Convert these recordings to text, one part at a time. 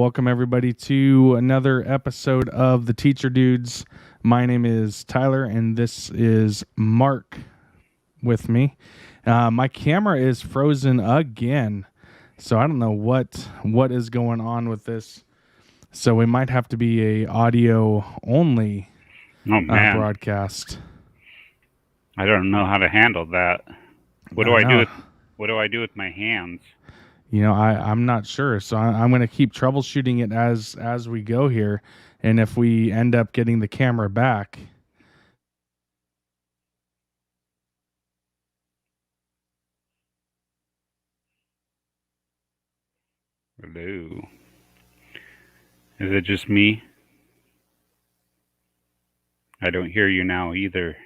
welcome everybody to another episode of the Teacher Dudes. My name is Tyler, and this is Mark with me. My camera is frozen again, so I don't know what is going on with this. So we might have to be a audio only broadcast. I don't know how to handle that. What do I do? What do I do with my hands? You know, I'm not sure, so I'm going to keep troubleshooting it as we go here, and if we end up getting the camera back. Hello. Is it just me? I don't hear you now either.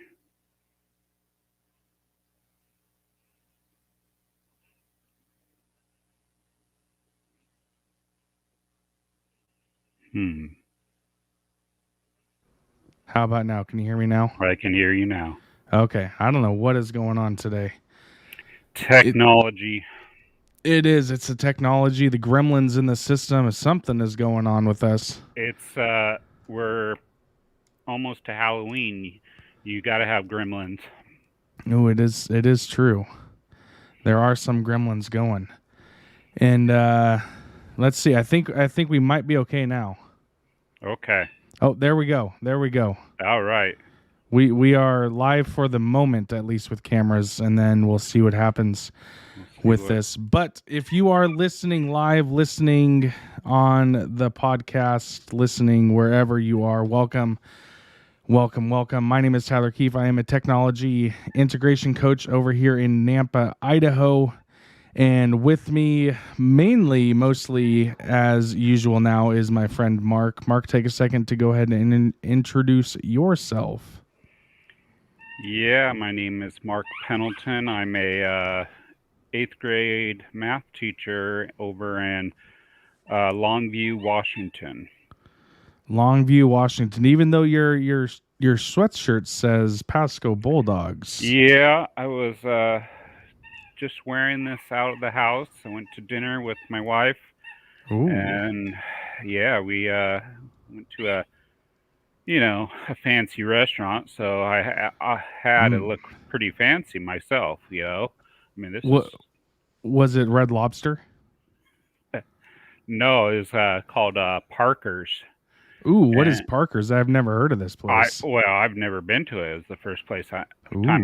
How about now? Can you hear me now? I can hear you now. Okay. I don't know what is going on today. Technology. It is. It's the technology. The gremlins in the system. Something is going on with us. It's, we're almost to Halloween. You got to have gremlins. Oh, it is. It is true. There are some gremlins going. And let's see. I think we might be okay now. Okay. Oh, there we go. There we go. All right. We are live for the moment, at least with cameras, and then we'll see what happens with this. But if you are listening live, listening on the podcast, listening wherever you are, welcome. My name is Tyler Keefe. I am a technology integration coach over here in Nampa, Idaho. And with me, mostly as usual now, is my friend Mark. Mark, take a second to go ahead and introduce yourself. Yeah, my name is Mark Pendleton. I'm a 8th grade math teacher over in Longview, Washington. Longview, Washington. Even though your sweatshirt says Pasco Bulldogs. Yeah, I was just wearing this out of the house. I went to dinner with my wife. Ooh. And yeah, we went to a fancy restaurant, so I had to look pretty fancy myself, I mean, was it Red Lobster? No, it was called Parker's. Ooh, what is Parker's? I've never heard of this place. I've never been to it. It's the first time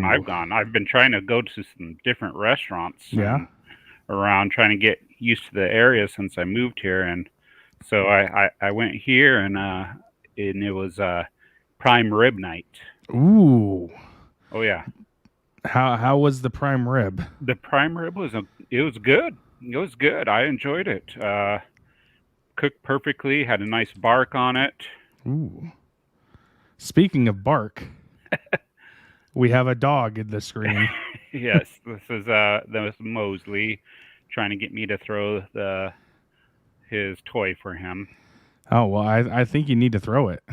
I've gone. I've been trying to go to some different restaurants around, trying to get used to the area since I moved here, and so I went here, and it was prime rib night. Ooh. Oh yeah. How was the prime rib? The prime rib was good. It was good. I enjoyed it. Cooked perfectly. Had a nice bark on it. Ooh. Speaking of bark, we have a dog in the screen. Yes, this is Mosley trying to get me to throw his toy for him. Oh, well, I think you need to throw it.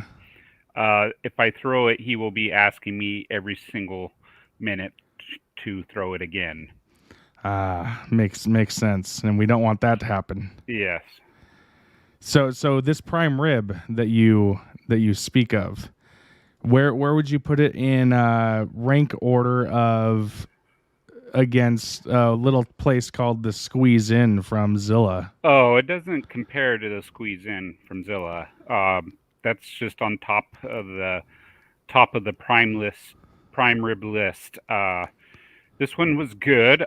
If I throw it, he will be asking me every single minute to throw it again. Makes sense, and we don't want that to happen. Yes. So this prime rib that you speak of, where would you put it in rank order of against a little place called the Squeeze In from Zilla? Oh, it doesn't compare to the Squeeze In from Zilla. That's just on top of the prime rib list. This one was good.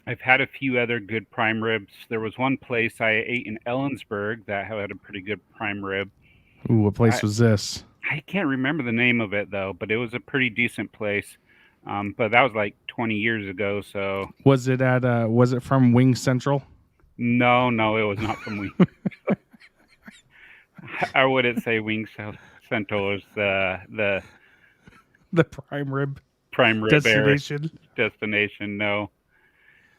I've had a few other good prime ribs. There was one place I ate in Ellensburg that had a pretty good prime rib. Ooh, what place was this? I can't remember the name of it though, but it was a pretty decent place. But that was like 20 years ago. So was it from Wing Central? No, it was not from Wing. I wouldn't say Wing Central is the prime rib destination. No.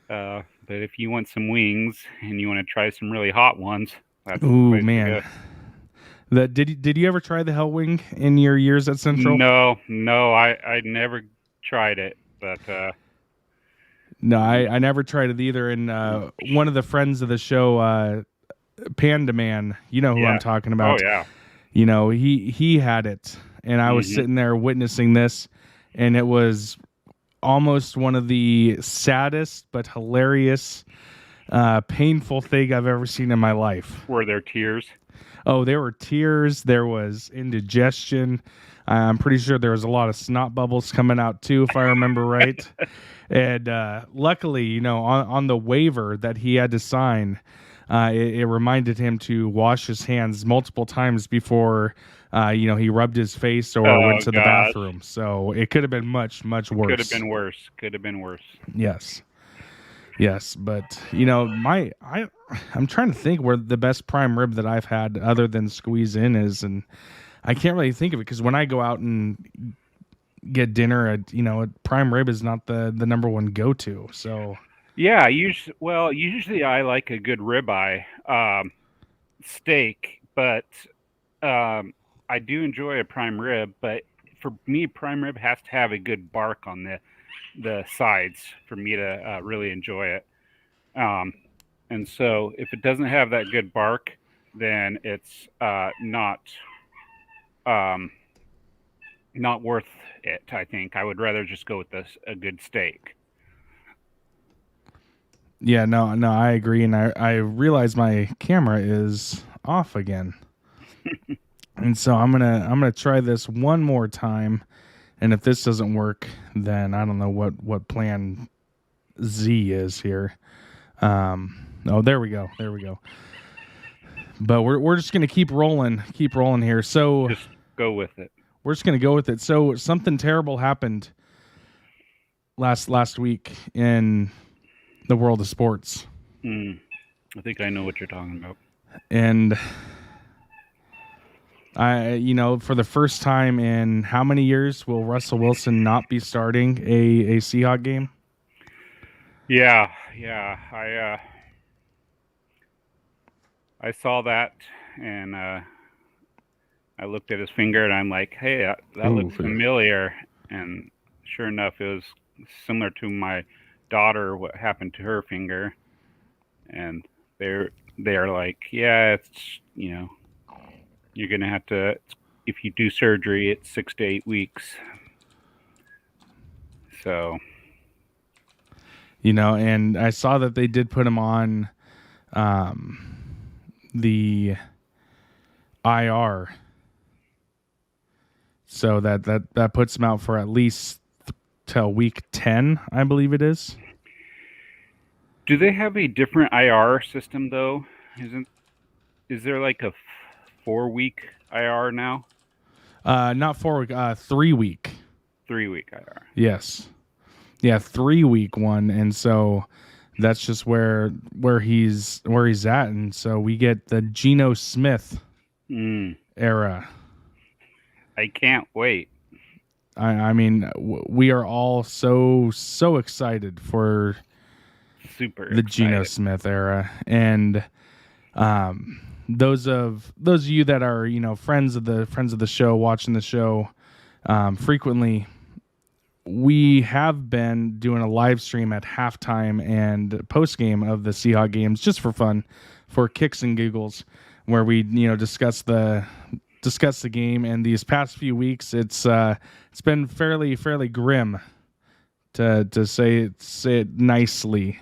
But if you want some wings and you want to try some really hot ones, that's ooh man. Did you ever try the Hell Wing in your years at Central? No, I never tried it, but no, I never tried it either. And one of the friends of the show, Panda Man, you know who I'm talking Oh about. yeah. He had it, and I was sitting there witnessing this, and it was almost one of the saddest but hilarious, painful thing I've ever seen in my life. Were there tears? Oh, there were tears. There was indigestion. I'm pretty sure there was a lot of snot bubbles coming out too, if I remember right. And luckily, on the waiver that he had to sign, it reminded him to wash his hands multiple times before, he rubbed his face or went to the bathroom. So it could have been much, much worse. Could have been worse. Could have been worse. Yes, but I'm trying to think where the best prime rib that I've had other than Squeeze In is, and I can't really think of it because when I go out and get dinner, a prime rib is not the number one go to. So yeah, usually I like a good ribeye steak, but I do enjoy a prime rib. But for me, prime rib has to have a good bark on the sides for me to really enjoy it. And so if it doesn't have that good bark, then it's not worth it. I think I would rather just go with a good steak. Yeah, no, I agree, and I realize my camera is off again, and so I'm gonna try this one more time, and if this doesn't work, then I don't know what plan Z is here. Oh, there we go. But we're just gonna keep rolling here. So just go with it. We're just gonna go with it. So something terrible happened last week in the world of sports. I think I know what you're talking about. And for the first time in how many years will Russell Wilson not be starting a Seahawks game? Yeah. I saw that, and I looked at his finger, and I'm like, hey, that looks familiar. And sure enough, it was similar to my daughter, what happened to her finger. And they're like, yeah, it's, you're going to have to, if you do surgery, it's 6 to 8 weeks. So, and I saw that they did put him on the IR. So that puts him out for at least till week 10, I believe it is. Do they have a different IR system though? Is there like a 4-week IR now? Not 4 week, 3 week. 3-week IR. Yes. Yeah, 3 week one, and so that's just where he's at, and so we get the Geno Smith era. I can't wait. I mean, we are all so excited for the Geno Smith era, and those of you that are friends of the show, watching the show frequently, we have been doing a live stream at halftime and post game of the Seahawks games just for fun, for kicks and giggles, where we discuss the game. And these past few weeks, it's been fairly grim, to say it nicely.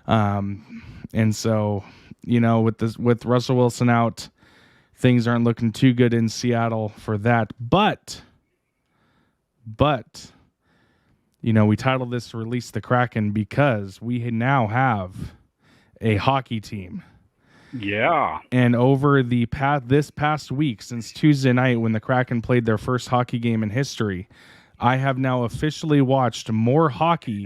And so with Russell Wilson out, things aren't looking too good in Seattle for that. But we titled this "Release the Kraken" because we now have a hockey team. Yeah. And over this past week, since Tuesday night when the Kraken played their first hockey game in history, I have now officially watched more hockey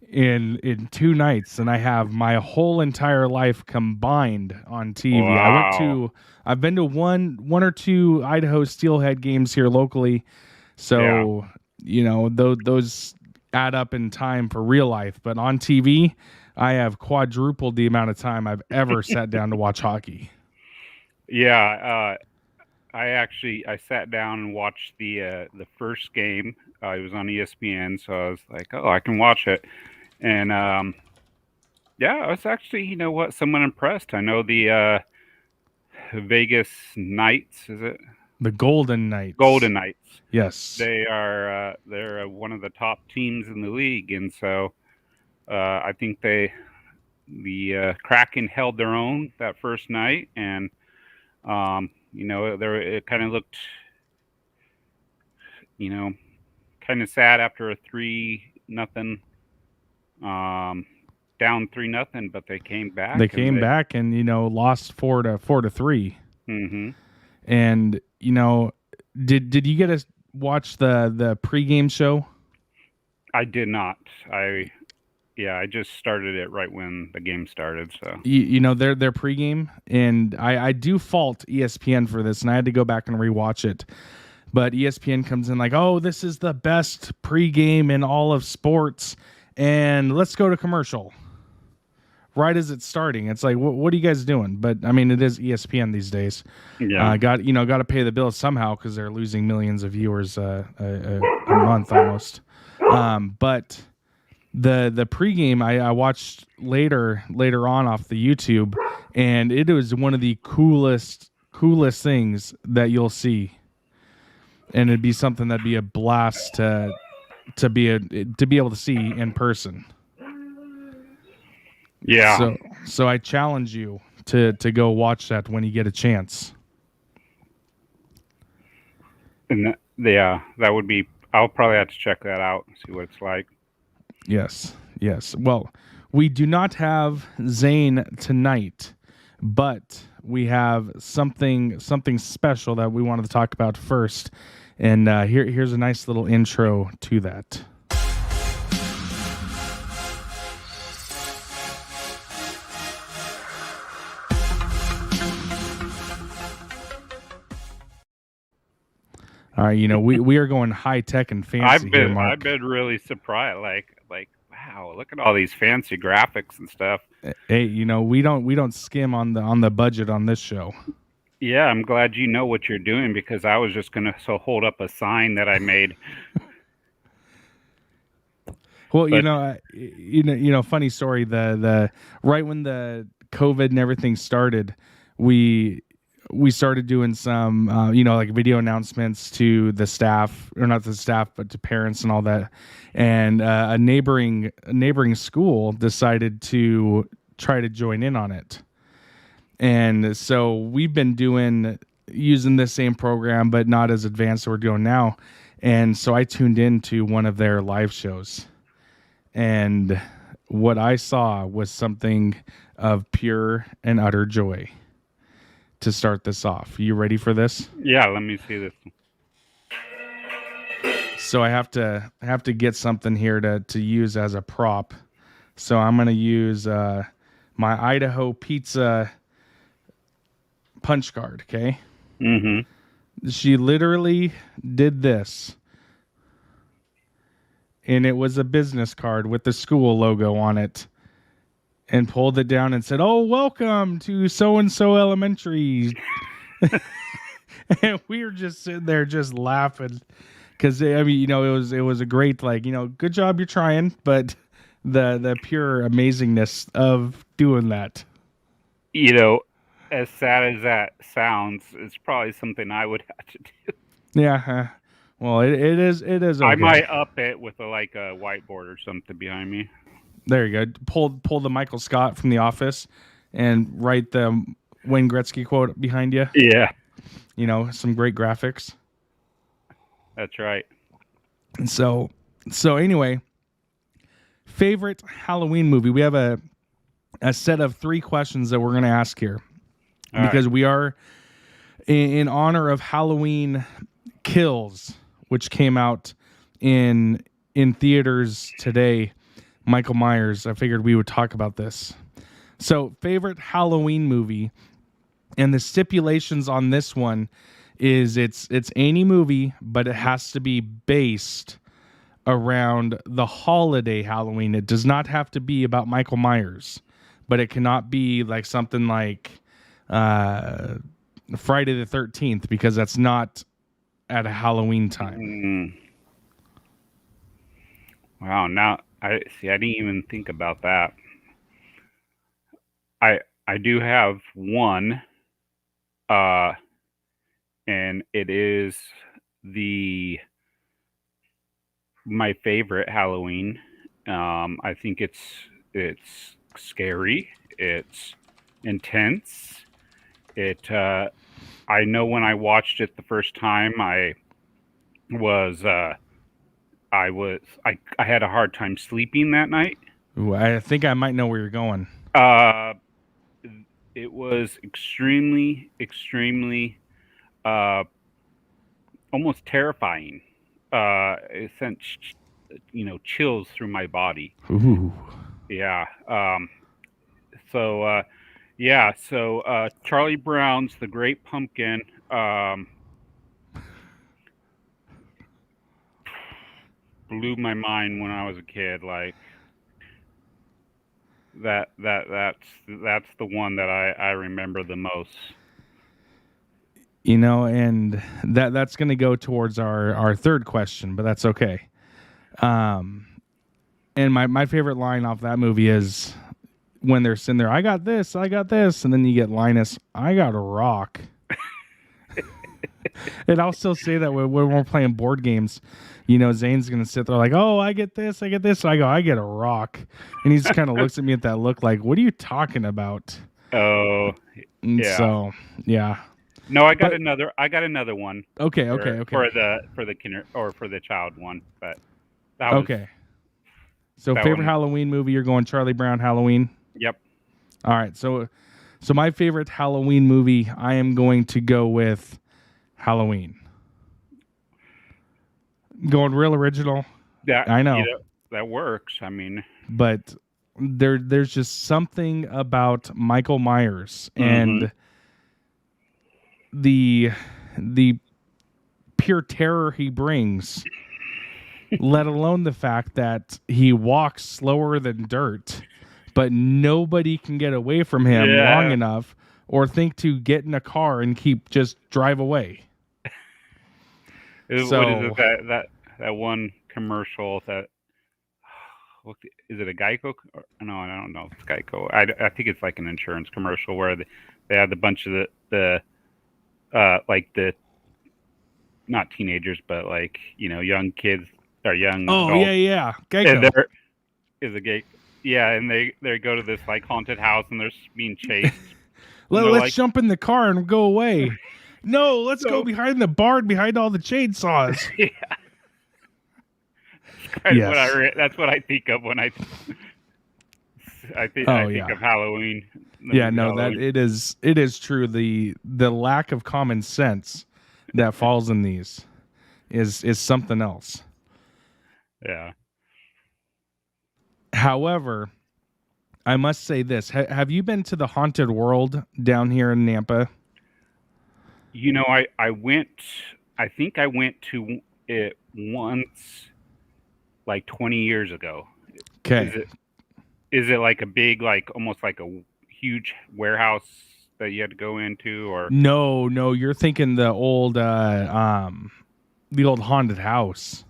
in 2 nights than I have my whole entire life combined on TV. Wow. I've been to one or two Idaho Steelhead games here locally. So, those add up in time for real life. But on TV, I have quadrupled the amount of time I've ever sat down to watch hockey. Yeah, I sat down and watched the first game. It was on ESPN, so I was like, oh, I can watch it. And Yeah, I was actually, you know what, somewhat impressed. I know the Vegas Knights, is it? The Golden Knights. Golden Knights. Yes. They're one of the top teams in the league, and so I think the Kraken held their own that first night, and you know, it kind of looked, you know, kind of sad after a 3-0 um, down 3-0, but they came They back and came they. back and lost 4-3. Mm-hmm. And did you get to watch the pregame show? I did not. I just started it right when the game started. So Their pregame, and I do fault ESPN for this, and I had to go back and rewatch it. But ESPN comes in like, oh, this is the best pregame in all of sports, and let's go to commercial. Right as it's starting, it's like, what are you guys doing? But I mean, it is ESPN these days. yeah, Got to pay the bills somehow because they're losing millions of viewers a month almost. But the pregame I watched later on off the YouTube, and it was one of the coolest things that you'll see, and it'd be something that'd be a blast to be able to see in person. yeah, So I challenge you to go watch that when you get a chance. and yeah, that would be. I'll probably have to check that out and see what it's like. Yes. Well, we do not have Zane tonight, but we have something special that we wanted to talk about first. And here's a nice little intro to that. All right, we are going high tech and fancy here, Mark. I've been really surprised. Like wow, look at all these fancy graphics and stuff. Hey, we don't skim on the budget on this show. Yeah, I'm glad you know what you're doing because I was just gonna hold up a sign that I made. Well, funny story. The right when the COVID and everything started, we started doing some, like video announcements to the staff, or not the staff, but to parents and all that. And a neighboring school decided to try to join in on it. And so we've been using this same program, but not as advanced as we're doing now. And so I tuned into one of their live shows. And what I saw was something of pure and utter joy to start this off. You ready for this? Yeah, let me see this. So I have to get something here to use as a prop. So I'm going to use my Idaho pizza punch card, okay? Mm-hmm. She literally did this. And it was a business card with the school logo on it, and pulled it down and said, "Oh, welcome to so-and-so elementary." And we were just sitting there just laughing because, I mean, it was a great, like, good job, you're trying, but the pure amazingness of doing that. As sad as that sounds, it's probably something I would have to do. Yeah. Well, it is okay. I might up it with a whiteboard or something behind me. There you go. Pull the Michael Scott from The Office and write the Wayne Gretzky quote behind you. Yeah. Some great graphics. That's right. And so anyway, favorite Halloween movie. We have a set of 3 questions that we're going to ask here. All because right. we are in honor of Halloween Kills, which came out in theaters today. Michael Myers. I figured we would talk about this. So, favorite Halloween movie, and the stipulations on this one is it's any movie, but it has to be based around the holiday Halloween. It does not have to be about Michael Myers, but it cannot be like something like Friday the 13th, because that's not at a Halloween time. Wow, now I didn't even think about that. I do have one, uh, and it is the my favorite Halloween. I think it's scary. It's intense. It I know when I watched it the first time, was I had a hard time sleeping that night. Ooh, I think I might know where you're going. Uh, it was extremely, uh, almost terrifying. It sent chills through my body. Ooh. Yeah. So yeah. So Charlie Brown's The Great Pumpkin. Blew my mind when I was a kid. Like that's the one that I remember the most. And that's going to go towards our third question, but that's okay. And my favorite line off that movie is when they're sitting there, I got this, and then you get Linus, I got a rock. And I'll still say that when we're playing board games. Zane's going to sit there like, oh, I get this. So I go, I get a rock. And he just kind of looks at me with that look like, what are you talking about? Oh, And yeah. so, yeah. No, I got another one. Okay. For the kinder or for the child one, but that was Okay. So that favorite one. Halloween movie, you're going Charlie Brown Halloween? Yep. All right. So my favorite Halloween movie, I am going to go with Halloween. Going real original. That I know. that works. I mean, But there's just something about Michael Myers and the pure terror he brings, let alone the fact that he walks slower than dirt, but nobody can get away from him long enough or think to get in a car and just drive away. what is it, that one commercial that is it a Geico? No, I don't know if it's Geico. I think it's like an insurance commercial where they had a bunch of the like the not teenagers but like young kids or young Oh adults. yeah, Geico. And there is a gate. Yeah, and they go to this like haunted house and they're being chased. Let's jump in the car and go away. No, let's go behind the barn behind all the chainsaws. Yeah. That's what I think of when I think of Halloween. Yeah, no, Halloween. It is true. The lack of common sense that falls in these is something else. Yeah. However, I must say this. Have you been to the Haunted World down here in Nampa? I think I went to it once like 20 years ago. Okay. Is it like a big, like almost like a huge warehouse that you had to go into, or No, you're thinking the old haunted house.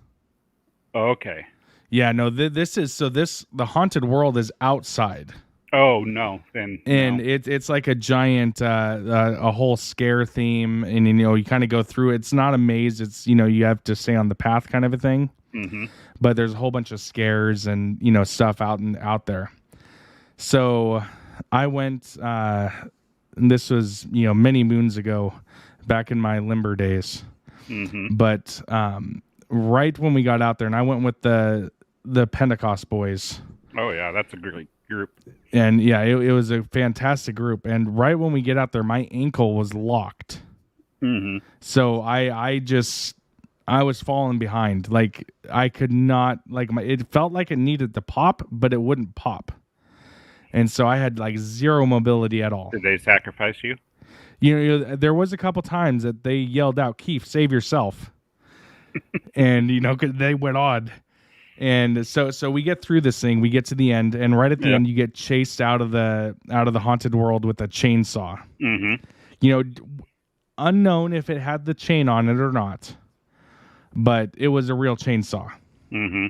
Oh, okay. Yeah, no, the Haunted World is outside. Oh no, then and it's like a giant a whole scare theme, and you kind of go through. It's not a maze. It's you have to stay on the path kind of a thing. Mm-hmm. But there's a whole bunch of scares and stuff out there. So I went. And this was many moons ago, back in my limber days. Mm-hmm. But right when we got out there, and I went with the Pentecost boys. Oh yeah, that's a great group. And yeah, it was a fantastic group. And right when we get out there, my ankle was locked. Mm-hmm. So I was falling behind. Like I could not, it felt like it needed to pop, but it wouldn't pop. And so I had like zero mobility at all. Did they sacrifice you? There was a couple times that they yelled out, "Keith, save yourself." And 'cause they went on. And so we get through this thing, we get to the end, and right at the end you get chased out of the Haunted World with a chainsaw. Mm-hmm. Unknown if it had the chain on it or not, but it was a real chainsaw. Mm-hmm.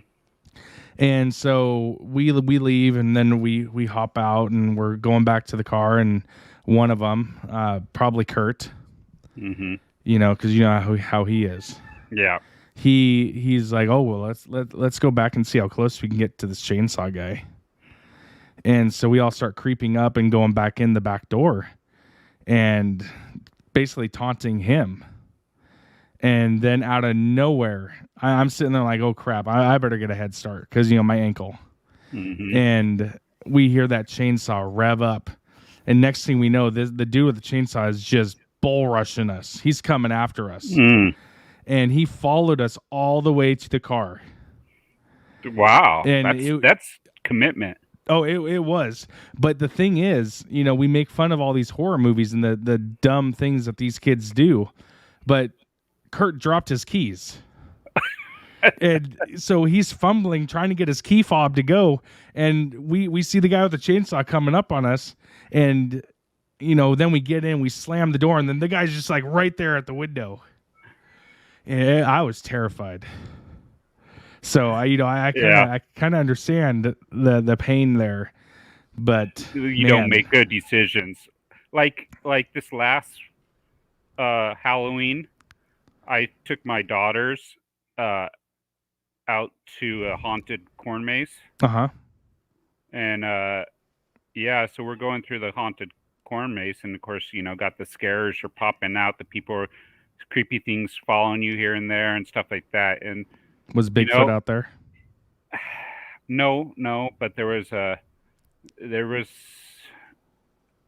And so we leave, and then we hop out, and we're going back to the car, and one of them, probably Kurt, Mm-hmm. because you know how he is. Yeah. He's like, oh well, let's go back and see how close we can get to this chainsaw guy. And so we all start creeping up and going back in the back door, and basically taunting him. And then out of nowhere, I'm sitting there like, oh crap, I better get a head start because my ankle. Mm-hmm. And we hear that chainsaw rev up, and next thing we know, the dude with the chainsaw is just bull rushing us. He's coming after us, and he followed us all the way to the car. Wow, And that's commitment. Oh, it was. But the thing is, we make fun of all these horror movies and the dumb things that these kids do. But Kurt dropped his keys. And so he's fumbling, trying to get his key fob to go. And we see the guy with the chainsaw coming up on us. And, then we get in, we slam the door, and then the guy's just like right there at the window. And I was terrified. So I kind of understand the pain there, but you don't make good decisions. Like this last Halloween, I took my daughters out to a haunted corn maze. And so we're going through the haunted corn maze, and of course, got the scares are popping out, the people are creepy things following you here and there and stuff like that. And was Bigfoot out there? No, but there's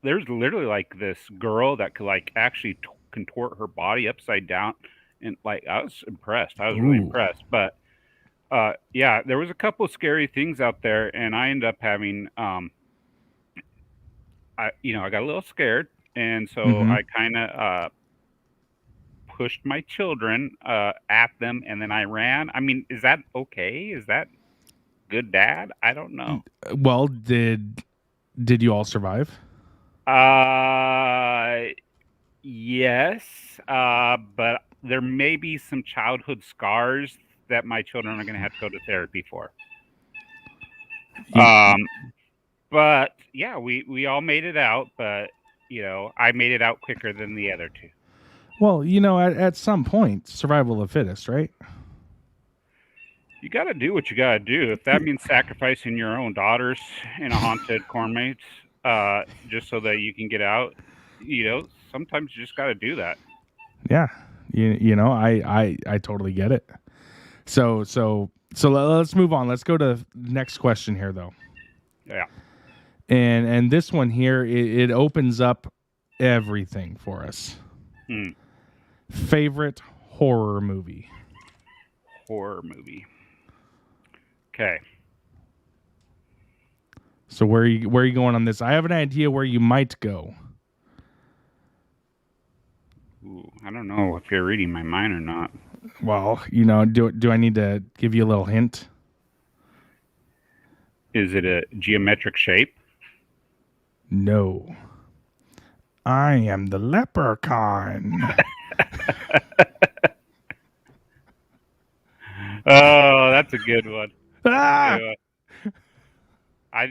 literally like this girl that could like actually contort her body upside down, and like I was impressed. I was really impressed. But there was a couple of scary things out there, and I ended up having I got a little scared, and so I kind of pushed my children at them, and then I ran. I mean, is that okay? Is that good, Dad? I don't know. Well, did you all survive? Yes, but there may be some childhood scars that my children are going to have to go to therapy for. But yeah, we all made it out, but I made it out quicker than the other two. Well, at some point, survival of the fittest, right? You got to do what you got to do. If that means sacrificing your own daughters in a haunted corn maze, just so that you can get out, sometimes you just got to do that. Yeah, I totally get it. So let's move on. Let's go to the next question here, though. Yeah. And this one here, it opens up everything for us. Favorite horror movie. Okay. So where are you going on this? I have an idea where you might go. Ooh, I don't know if you're reading my mind or not. Well, do I need to give you a little hint? Is it a geometric shape? No. I am the leprechaun. Oh, that's a good one. Ah!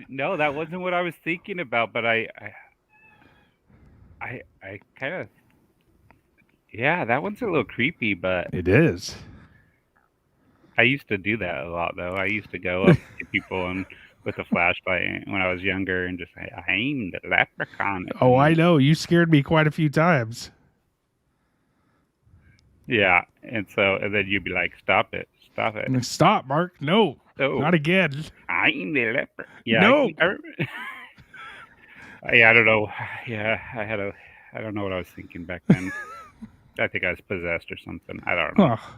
No, that wasn't what I was thinking about, but I kind of, that one's a little creepy, but it is. I used to do that a lot, though. I used to go up to people and with a flashlight when I was younger and just say, "I'm the leprechaun." Oh, I know. You scared me quite a few times. Yeah, and then you'd be like, "Stop it. Stop, Mark. No, not again. I'm the leper." Yeah, no. I don't know. Yeah, I don't know what I was thinking back then. I think I was possessed or something. I don't know. Oh.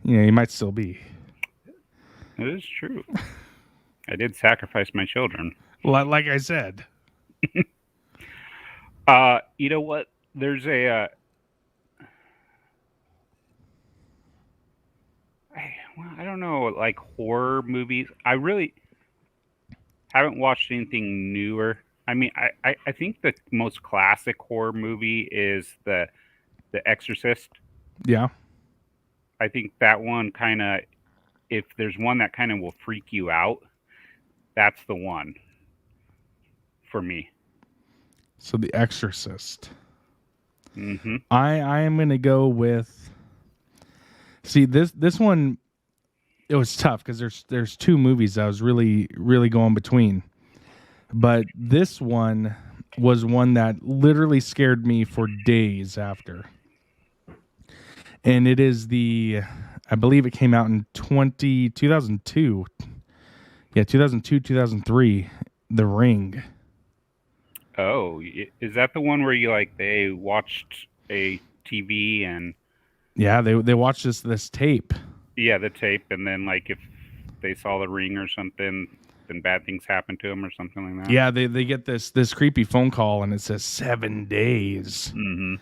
Yeah, you might still be. It is true. I did sacrifice my children. Well, like I said. You know what? There's a I don't know, like horror movies. I really haven't watched anything newer. I mean, I think the most classic horror movie is the Exorcist. Yeah. I think that one kind of if there's one that kind of will freak you out, that's the one for me. So The Exorcist. Mm-hmm. I am gonna go with. See this one. It was tough because there's two movies I was really going between, but this one was one that literally scared me for days after, and it is I believe it came out in 2002. Yeah, 2002, 2003. The Ring. Oh, is that the one where they watched a TV and Yeah, they watched this tape. yeah, the tape, and then if they saw the ring or something, then bad things happen to them or something like that. Yeah, they get this creepy phone call and it says 7 days, Mm-hmm.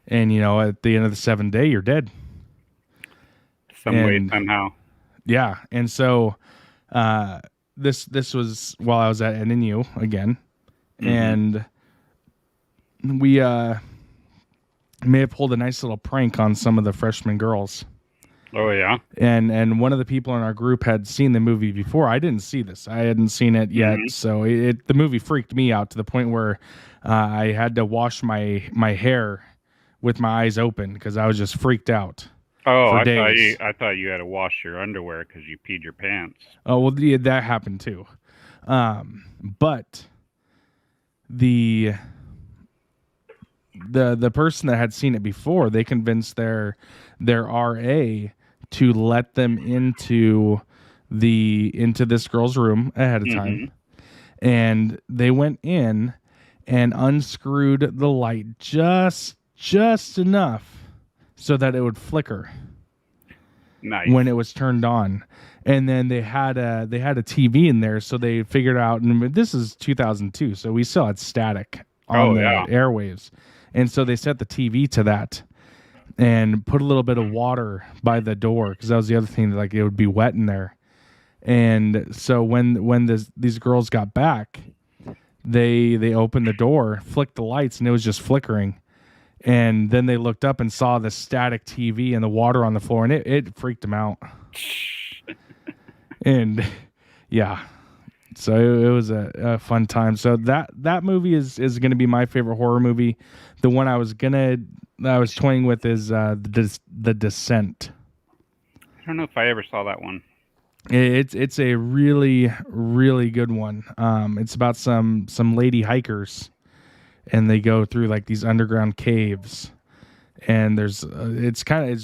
and at the end of the 7th day you're dead. Some way, somehow. Yeah, and so this was while I was at NNU again, and we may have pulled a nice little prank on some of the freshman girls. Oh yeah. And one of the people in our group had seen the movie before. I didn't see this. I hadn't seen it yet, so the movie freaked me out to the point where I had to wash my hair with my eyes open because I was just freaked out. Oh, for days. I thought you had to wash your underwear because you peed your pants. Oh well, yeah, that happened too. But the person that had seen it before, they convinced their RA to let them into this girl's room ahead of time, and they went in and unscrewed the light just enough so that it would flicker. Nice. When it was turned on, and then they had a TV in there, so they figured out. And this is 2002, so we still had static on the airwaves, and so they set the TV to that and put a little bit of water by the door because that was the other thing, it would be wet in there. And so when these girls got back, they opened the door, flicked the lights, and it was just flickering. And then they looked up and saw the static TV and the water on the floor, and it freaked them out. And yeah, so it was a fun time. So that movie is going to be my favorite horror movie. The one I was toying with is the Descent. I don't know if I ever saw that one. It's a really good one. It's about some lady hikers, and they go through these underground caves, and it's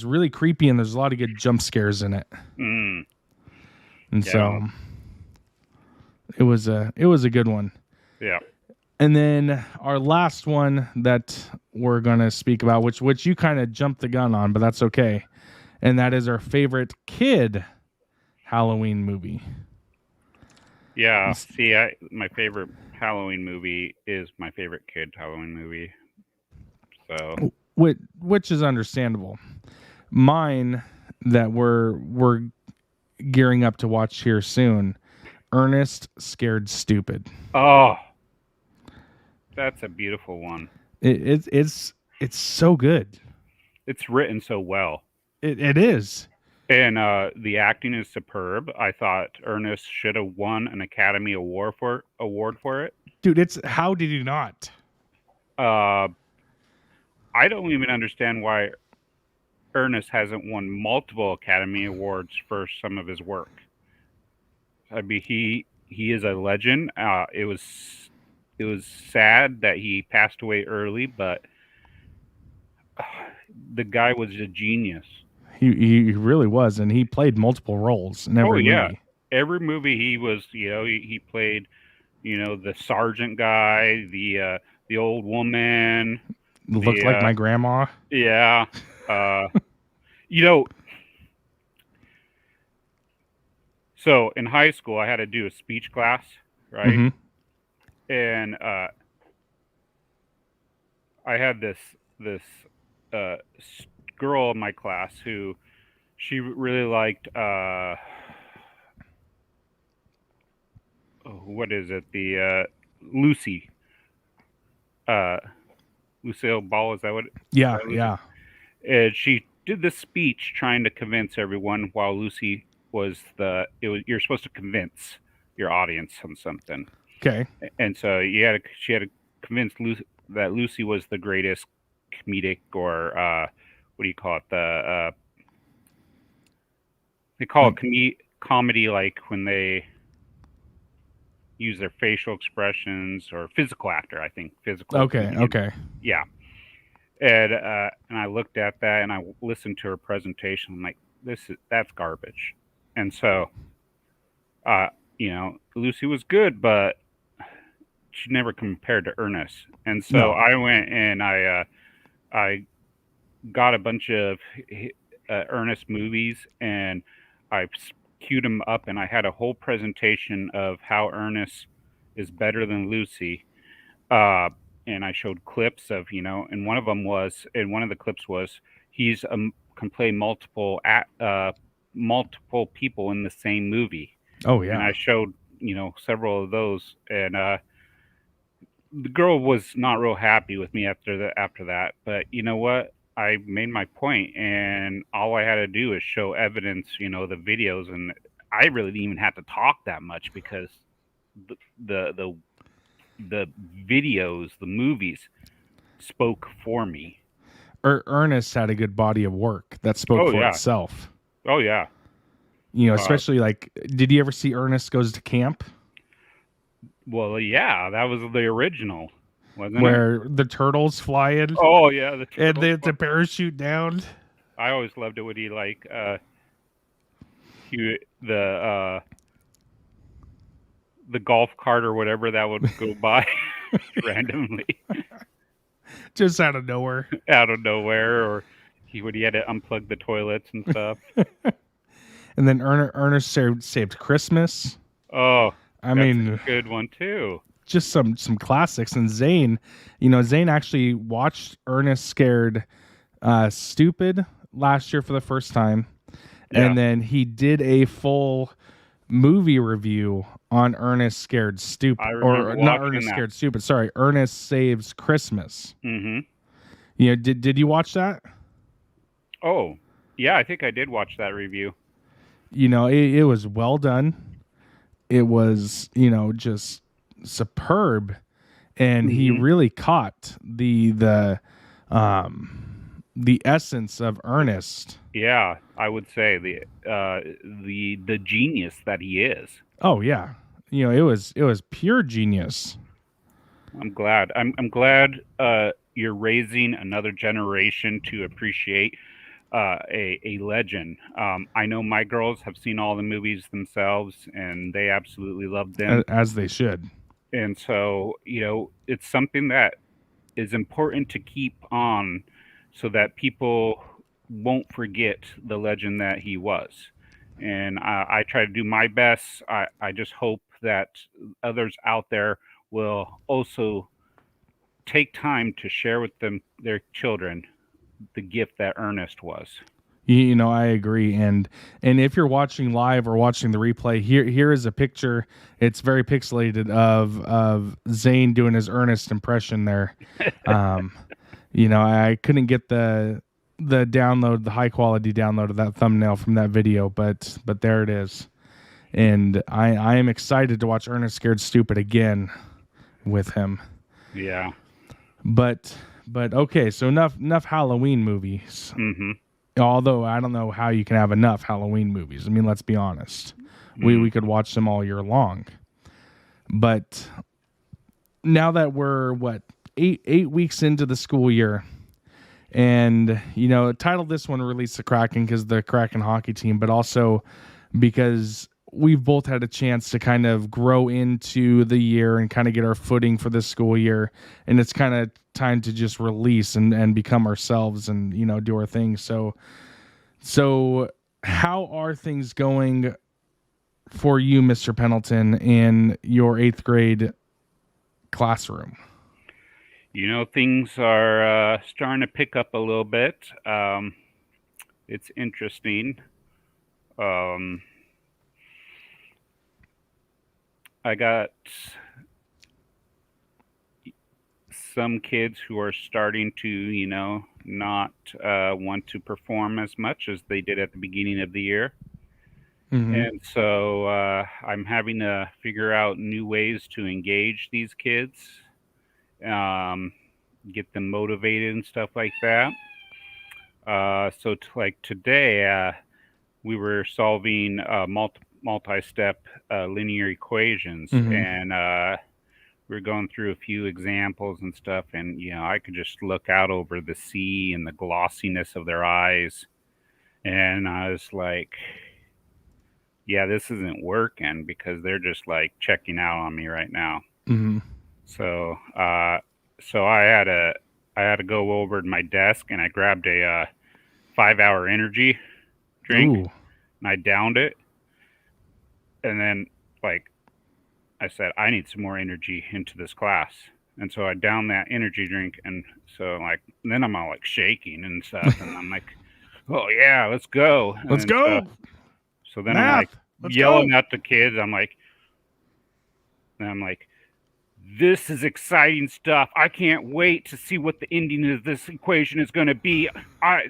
really creepy, and there's a lot of good jump scares in it. And so it was a good one. Yeah. And then our last one that we're gonna speak about, which you kind of jumped the gun on, but that's okay, and that is our favorite kid Halloween movie. Yeah. See, my favorite Halloween movie is my favorite kid Halloween movie. So, which is understandable. Mine that we're gearing up to watch here soon, Ernest Scared Stupid. Oh, that's a beautiful one. It's so good. It's written so well. It is. And the acting is superb. I thought Ernest should have won an Academy Award for it. Dude, how did he not? I don't even understand why Ernest hasn't won multiple Academy Awards for some of his work. I mean, he is a legend. It was sad that he passed away early, but the guy was a genius. He really was, and he played multiple roles in every movie. Every movie he was, he played, the sergeant guy, the old woman. Looked like my grandma. Yeah. So in high school, I had to do a speech class, right? Mm-hmm. And I had this girl in my class who she really liked. What is it? The Lucy. Lucille Ball, is that what? Yeah. And she did this speech trying to convince everyone while Lucy you're supposed to convince your audience on something, Okay. and so she had to convince Lucy that Lucy was the greatest comedic, or what do you call it, they call it Like, comedy, like when they use their facial expressions, or physical actor, I think, physical okay. comedian. Okay. Yeah. And I looked at that and I listened to her presentation. I'm like, that's garbage. And so, uh, Lucy was good, but she never compared to Ernest. And so No. I went and I got a bunch of Ernest movies, and I queued them up, and I had a whole presentation of how Ernest is better than Lucy. Uh, and I showed clips of, and one of the clips was he's can play multiple people in the same movie, Oh and yeah. I showed several of those, and the girl was not real happy with me after that. But you know what? I made my point, and all I had to do is show evidence, the videos, and I really didn't even have to talk that much, because the the the, the videos, the movies, spoke for me. Ernest had a good body of work that spoke Oh for yeah, itself. oh yeah. Uh, Especially like, did you ever see Ernest Goes to Camp, well, yeah, that was the original, wasn't it? where the turtles fly in Oh yeah, the and they turtles. have to parachute down? I always loved it when he like he the golf cart or whatever that would go by randomly Just out of nowhere. out of nowhere, or he had to unplug the toilets and stuff. And then Ernest saved Christmas. Oh, I that's a mean, good one too. just some classics. And Zane, Zane actually watched Ernest Scared Stupid last year for the first time, Yeah, and then he did a full movie review on Ernest Scared I Stupid, remember or not watching Ernest that. Scared Stupid. Sorry, Ernest Saves Christmas. Mm-hmm. Did you watch that? Oh, yeah, I think I did watch that review. It was well done. It was just superb, and he Mm-hmm. really caught the essence of Ernest. Yeah, I would say the genius that he is. Oh yeah, it was pure genius. I'm glad. I'm glad you're raising another generation to appreciate a legend. I know my girls have seen all the movies themselves, and they absolutely love them. As they should. And so, it's something that is important to keep on, so that people won't forget the legend that he was. And I try to do my best. I just hope that others out there will also take time to share with their children the gift that Ernest was. I agree. And if you're watching live or watching the replay, here is a picture. It's very pixelated of Zane doing his Ernest impression there. Um, I couldn't get the download, the high quality download of that thumbnail from that video, but there it is. And I am excited to watch Ernest Scared Stupid again with him. Yeah. But okay, so enough Halloween movies. Mm-hmm. Although I don't know how you can have enough Halloween movies. I mean, let's be honest. We could watch them all year long. But now that we're eight weeks into the school year, and titled this one Release the Kraken because the Kraken hockey team, but also because we've both had a chance to kind of grow into the year and kind of get our footing for this school year, and it's kind of time to just release and become ourselves and do our thing. So how are things going for you, Mr. Pendleton, in your 8th grade classroom? Things are starting to pick up a little bit. It's interesting. I got some kids who are starting to, not want to perform as much as they did at the beginning of the year. Mm-hmm. And so I'm having to figure out new ways to engage these kids, um, get them motivated and stuff like that. Like today, we were solving multi-step linear equations, Mm-hmm. and we were going through a few examples and stuff. And I could just look out over the sea and the glossiness of their eyes, and I was like, yeah, this isn't working because they're just like checking out on me right now. Mm-hmm. So, so I had to go over to my desk and I grabbed a 5-hour energy drink Ooh. and I downed it. And then, like I said, I need some more energy into this class. And so I downed that energy drink. And so, like, then I'm all like shaking and stuff. And I'm like, oh, yeah, let's go. Let's And go. so then I'm like Math. Let's yelling go. at the kids. I'm like, this is exciting stuff. I can't wait to see what the ending of this equation is going to be.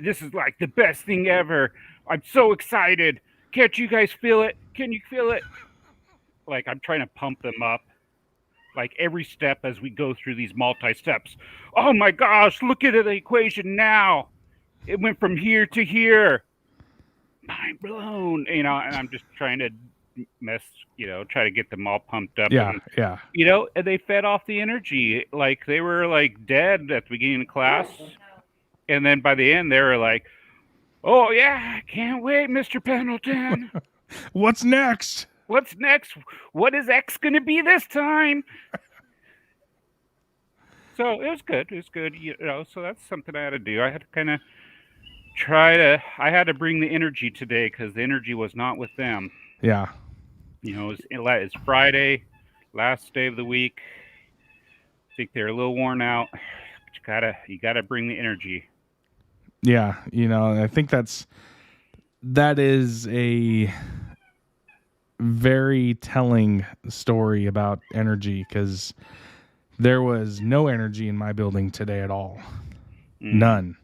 This is like the best thing ever. I'm so excited. Can't you guys feel it? Can you feel it? Like, I'm trying to pump them up. Like every step as we go through these multi steps. Oh my gosh, look at the equation now. It went from here to here. Mind blown. And I'm just trying to try to get them all pumped up. Yeah. And Yeah. and they fed off the energy. Like they were like dead at the beginning of class. And then by the end, they were like, oh, yeah, I can't wait, Mr. Pendleton. What's next? What's next? What is X going to be this time? So it was good. It was good. So that's something I had to do. I had to kind of I had to bring the energy today because the energy was not with them. Yeah. It's Friday, last day of the week. I think they're a little worn out. But you gotta bring the energy. Yeah. I think that is a very telling story about energy because there was no energy in my building today at all. None.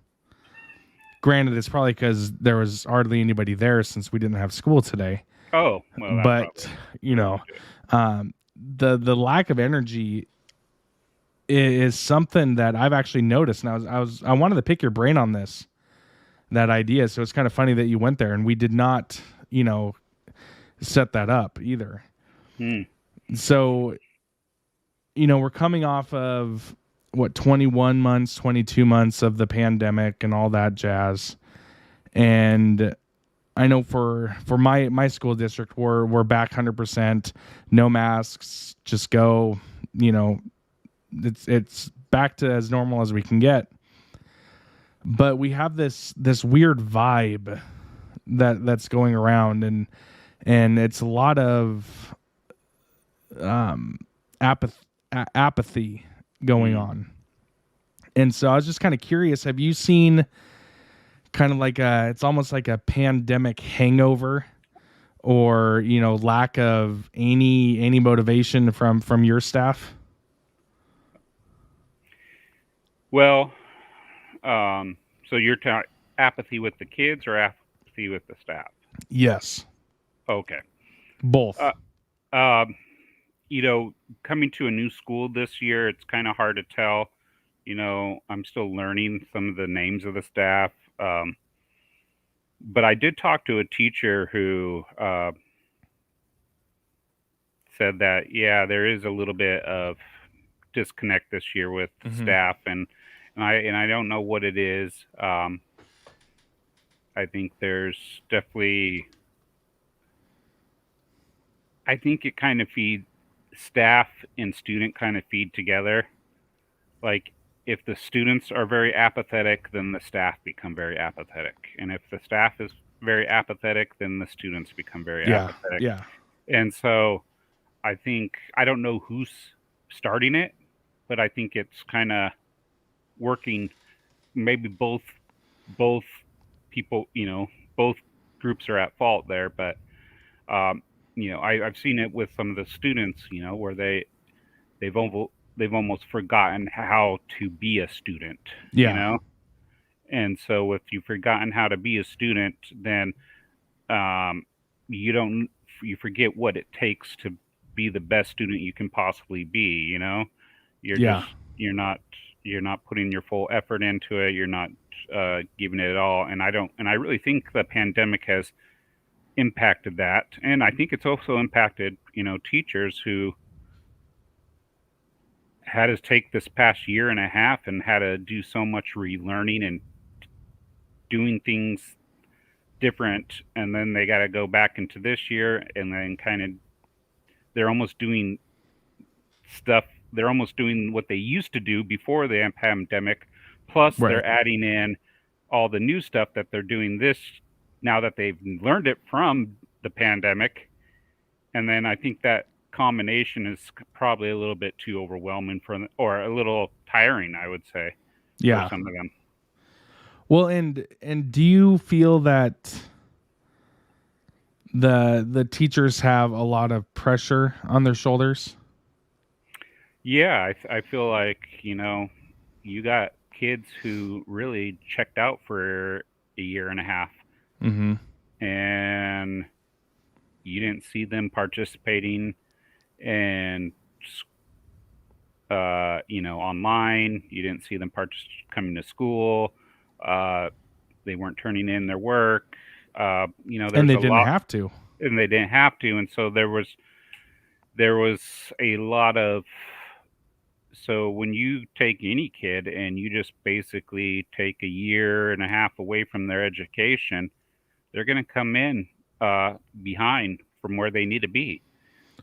Granted, it's probably because there was hardly anybody there since we didn't have school today. Oh, well, but the lack of energy is something that I've actually noticed, and I wanted to pick your brain on that idea. So it's kind of funny that you went there, and we did not, set that up either. So, we're coming off of 21 months, 22 months of the pandemic and all that jazz. And I know for my school district, we're back 100%, no masks, just go, it's back to as normal as we can get. But we have this weird vibe that's going around, and it's a lot of apathy going on. And so I was just kind of curious, have you seen kind of like it's almost like a pandemic hangover, or lack of any motivation from your staff? Well, so you're talking apathy with the kids or apathy with the staff? Yes. Okay. Both. Coming to a new school this year, it's kind of hard to tell. I'm still learning some of the names of the staff. But I did talk to a teacher who said that, yeah, there is a little bit of disconnect this year with staff, and I don't know what it is. I think there's definitely, I think it kind of staff and student kind of feed together. Like if the students are very apathetic, then the staff become very apathetic. And if the staff is very apathetic, then the students become very apathetic. Yeah. And so I think, I don't know who's starting it, but I think it's kind of working. Maybe both people, both groups are at fault there. But, I've seen it with some of the students, where they've almost forgotten how to be a student, And so if you've forgotten how to be a student, then you don't you forget what it takes to be the best student you can possibly be, you know? You're Yeah. just you're not putting your full effort into it. You're not giving it all. And I really think the pandemic has impacted that. And I think it's also impacted, teachers who had to take this past year and a half and had to do so much relearning and doing things different, and then they got to go back into this year, and then kind of they're almost doing stuff. They're almost doing what they used to do before the pandemic. Plus, Right. they're adding in all the new stuff that they're doing this now that they've learned it from the pandemic. And then I think that combination is probably a little bit too overwhelming or a little tiring, I would say, for Yeah. some of them. Well, and do you feel that the teachers have a lot of pressure on their shoulders? Yeah, I feel like, you got kids who really checked out for a year and a half, Mm-hmm. and you didn't see them participating in, online. You didn't see them coming to school. Uh, they weren't turning in their work. And There's they a didn't lot, have to. and they didn't have to, and so there was a lot of. So when you take any kid and you just basically take a year and a half away from their education, they're going to come in behind from where they need to be.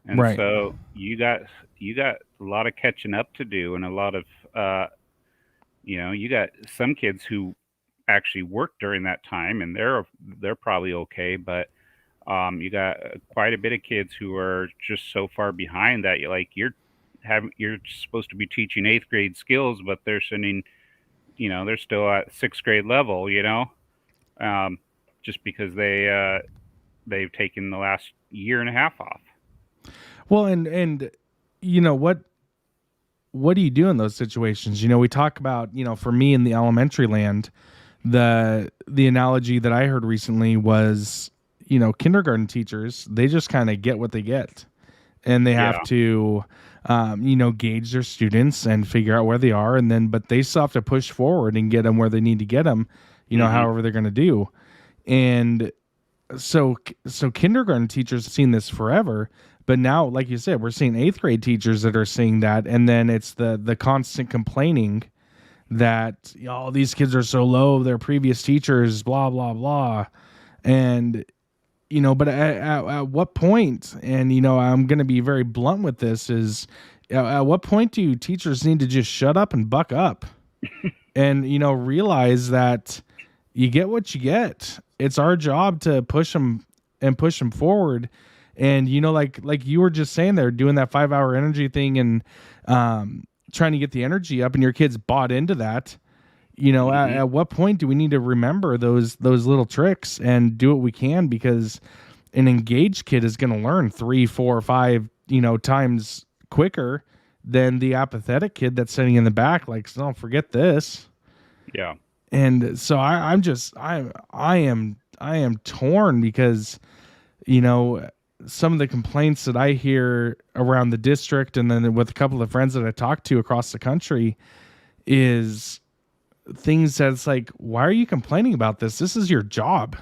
And Right. so you got a lot of catching up to do, and a lot of you got some kids who actually work during that time, and they're probably okay, but you got quite a bit of kids who are just so far behind that you're supposed to be teaching eighth grade skills, but they're sending, they're still at sixth grade level, um, just because they've taken the last year and a half off. Well, and you know what do you do in those situations? We talk about, for me in the elementary land, the analogy that I heard recently was, kindergarten teachers, they just kind of get what they get, and they have Yeah. to gauge their students and figure out where they are, and then but they still have to push forward and get them where they need to get them, Hmm. however they're going to do. And so kindergarten teachers have seen this forever, but now, like you said, we're seeing eighth grade teachers that are seeing that, and then it's the constant complaining that, these kids are so low, their previous teachers, blah blah blah. And but at what point, and I'm going to be very blunt with this, is at what point do teachers need to just shut up and buck up and realize that you get what you get. It's our job to push them forward. And like you were just saying, they're doing that 5 hour energy thing, and trying to get the energy up, and your kids bought into that. Hmm. At what point do we need to remember those little tricks and do what we can? Because an engaged kid is going to learn 3, 4, 5 times quicker than the apathetic kid that's sitting in the back like, don't forget this. Yeah. And so I am torn, because you know some of the complaints that I hear around the district, and then with a couple of friends that I talk to across the country, is things that's like, why are you complaining about this? This is your job.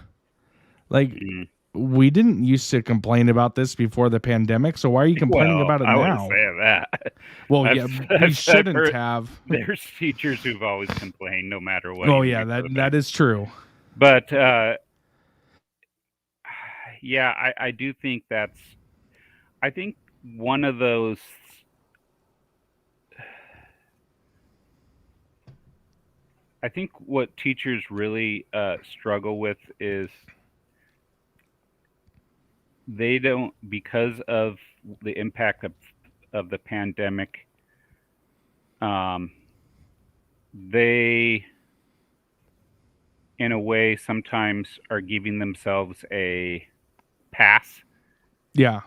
Like, Hmm. we didn't used to complain about this before the pandemic, so why are you complaining Well, about it I wouldn't now? say that. Well, I've yeah, we I've shouldn't heard have. there's teachers who've always complained no matter what, Oh even yeah, before that the that is true. But yeah, I do think I think one of those. I think what teachers really struggle with is they don't, because of the impact of the pandemic. Um, they, in a way, sometimes are giving themselves a pass. Yeah.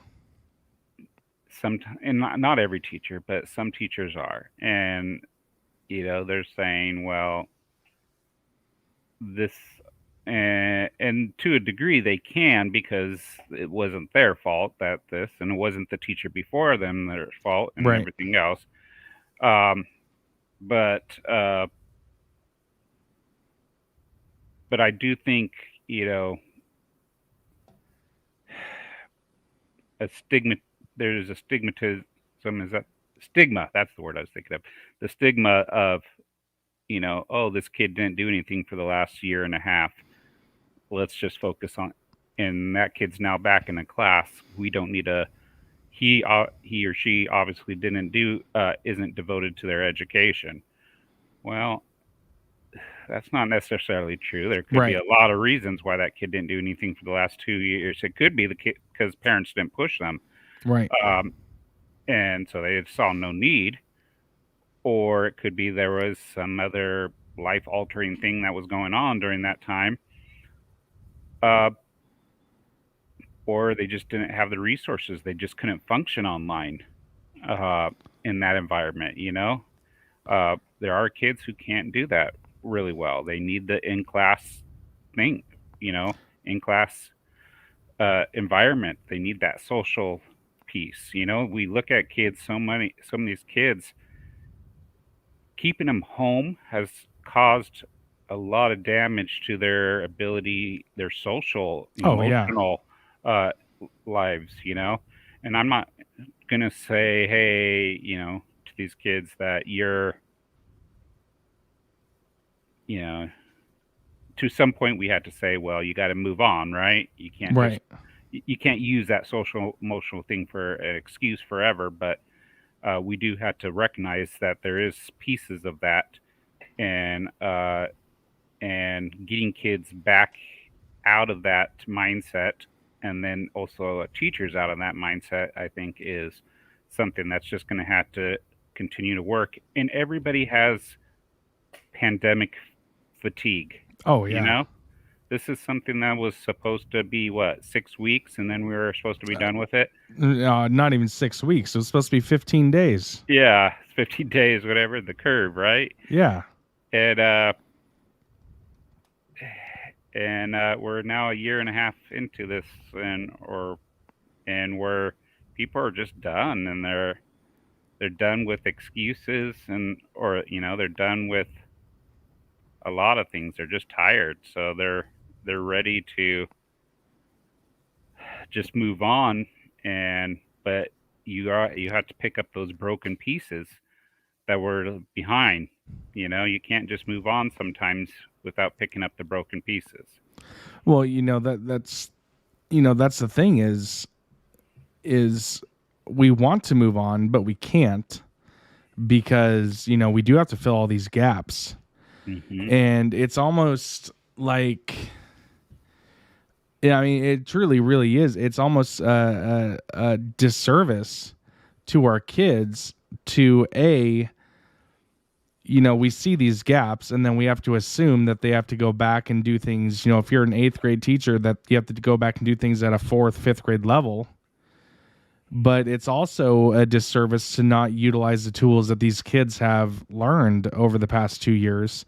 Sometimes, and not every teacher, but some teachers are, and they're saying, well, this. And to a degree they can, because it wasn't their fault that this, and it wasn't the teacher before them their fault, and Right. everything else. Um, but but I do think, you know, a stigma. There's a stigmatism. Is that stigma? That's the word I was thinking of. The stigma of, you know, oh, this kid didn't do anything for the last year and a half. Let's just focus on, and that kid's now back in the class. We don't need a he or she obviously didn't do isn't devoted to their education. Well, that's not necessarily true. There could be Right. a lot of reasons why that kid didn't do anything for the last 2 years. It could be the kid because parents didn't push them, Right. and so they saw no need, or it could be there was some other life-altering thing that was going on during that time, uh, or they just didn't have the resources. They just couldn't function online in that environment. You know, there are kids who can't do that really well. They need the in-class thing, you know, in-class environment. They need that social piece. You know, we look at kids, some of these kids, keeping them home has caused a lot of damage to their ability, their social, Oh yeah. emotional uh, lives, you know. And I'm not going to say, hey, you know, to these kids that you're, you know, to some point we had to say, well, you got to move on, right? You can't just, Right. you can't use that social emotional thing for an excuse forever. But we do have to recognize that there is pieces of that, and getting kids back out of that mindset, and then also teachers out of that mindset, I think is something that's just going to have to continue to work. And everybody has pandemic fatigue. Oh You yeah. know, this is something that was supposed to be what, 6 weeks, and then we were supposed to be done with it. Not even 6 weeks. It was supposed to be 15 days. Yeah, 15 days, whatever the curve, right? Yeah. And we're now a year and a half into this, and where people are just done, and they're done with excuses, and or you know, they're done with a lot of things. They're just tired, so they're ready to just move on. And but you have to pick up those broken pieces that were behind. You know, you can't just move on sometimes without picking up the broken pieces. Well, that's that's the thing is we want to move on, but we can't because we do have to fill all these gaps. Hmm. And it's almost like, yeah, I mean, it truly, really is. It's almost a disservice to our kids to we see these gaps and then we have to assume that they have to go back and do things. If you're an 8th grade teacher, that you have to go back and do things at a 4th, 5th grade level. But it's also a disservice to not utilize the tools that these kids have learned over the past 2 years.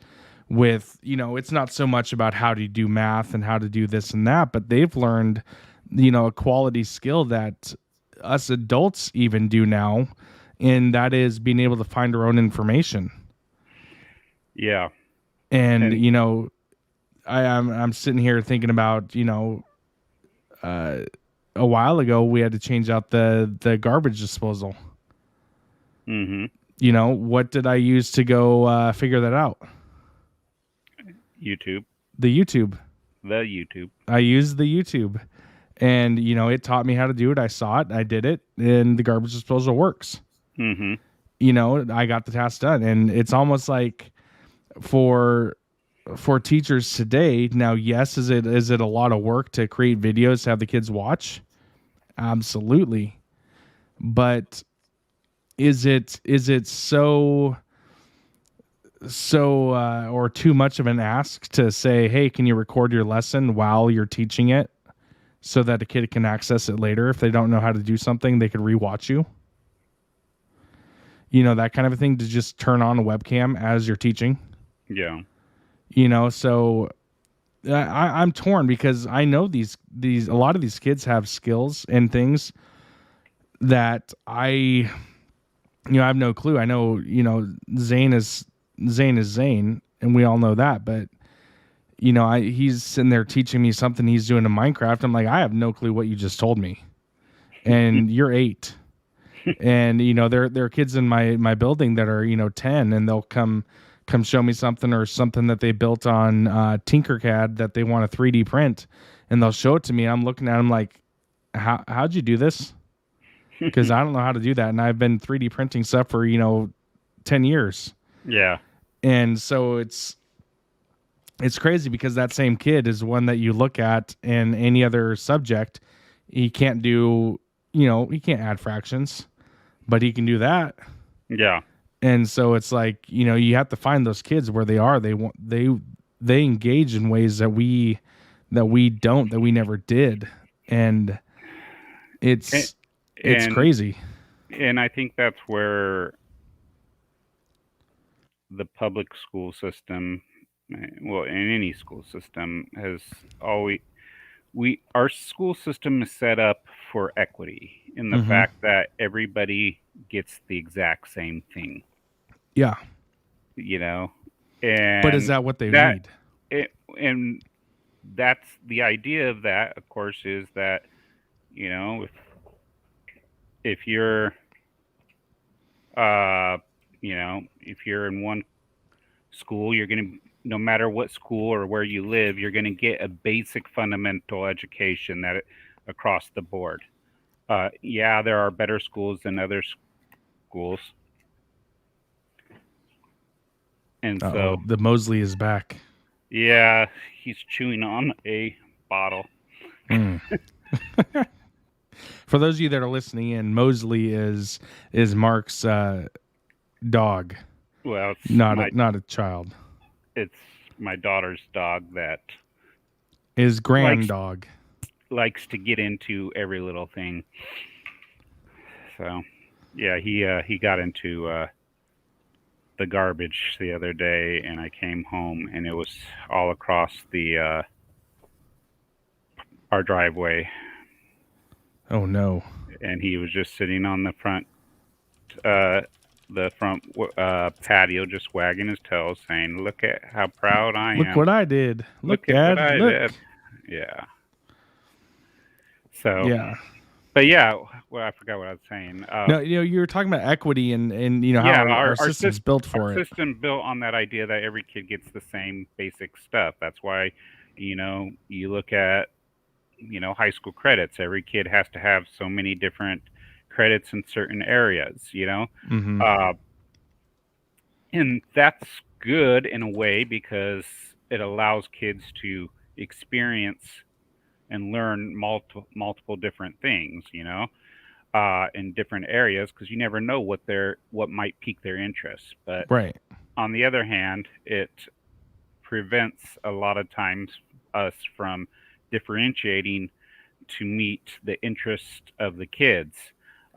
With, it's not so much about how to do math and how to do this and that, but they've learned, a quality skill that us adults even do now, and that is being able to find our own information. Yeah. And I'm sitting here thinking about, a while ago we had to change out the garbage disposal. Hmm. What did I use to go figure that out? YouTube. The YouTube. I used the YouTube, and it taught me how to do it. I saw it, I did it, and the garbage disposal works. Hmm. I got the task done. And it's almost like for teachers today now, yes, is it a lot of work to create videos to have the kids watch? Absolutely. But is it so or too much of an ask to say, hey, can you record your lesson while you're teaching it so that a kid can access it later? If they don't know how to do something, they could rewatch you. That kind of a thing, to just turn on a webcam as you're teaching. Yeah. So I'm torn because I know these a lot of these kids have skills and things that I have no clue. I know, Zane is Zane, and we all know that, but he's sitting there teaching me something he's doing in Minecraft. I'm like, I have no clue what you just told me. And you're 8. And there are kids in my building that are 10, and they'll come show me something or something that they built on Tinkercad that they want to 3D print, and they'll show it to me. I'm looking at them like, how'd you do this? Because I don't know how to do that, and I've been 3D printing stuff for 10 years. Yeah. And so it's crazy because that same kid is one that you look at in any other subject. He can't do, he can't add fractions, but he can do that. Yeah. And so it's like, you have to find those kids where they are. They engage in ways that we never did. And it's crazy. And I think that's where the public school system, well, in any school system, has always our school system is set up for equity in the fact that everybody gets the exact same thing. Yeah. And but is that what they need? And that's the idea of that, of course, is that if you're if you're in one school, you're going to, no matter what school or where you live, you're going to get a basic fundamental education across the board. Yeah, there are better schools than other schools. And so the Mosley is back. Yeah, he's chewing on a bottle. For those of you that are listening in, Mosley is Mark's dog. Well, it's not a child. It's my daughter's dog that his grand dog likes to get into every little thing. So, yeah, he got into the garbage the other day, and I came home, and it was all across our driveway. Oh no! And he was just sitting on the front patio, just wagging his tail, saying, "Look at how proud I am! Look what I did! Look, Dad! What I did!" Yeah. So. Yeah. But yeah, well, I forgot what I was saying. No, you were talking about equity and how our system's built for it. Our system built on that idea that every kid gets the same basic stuff. That's why, you look at, high school credits. Every kid has to have so many different credits in certain areas, and that's good in a way because it allows kids to experience and learn multiple different things, in different areas, because you never know what might pique their interest. But right. On the other hand, it prevents a lot of times us from differentiating to meet the interest of the kids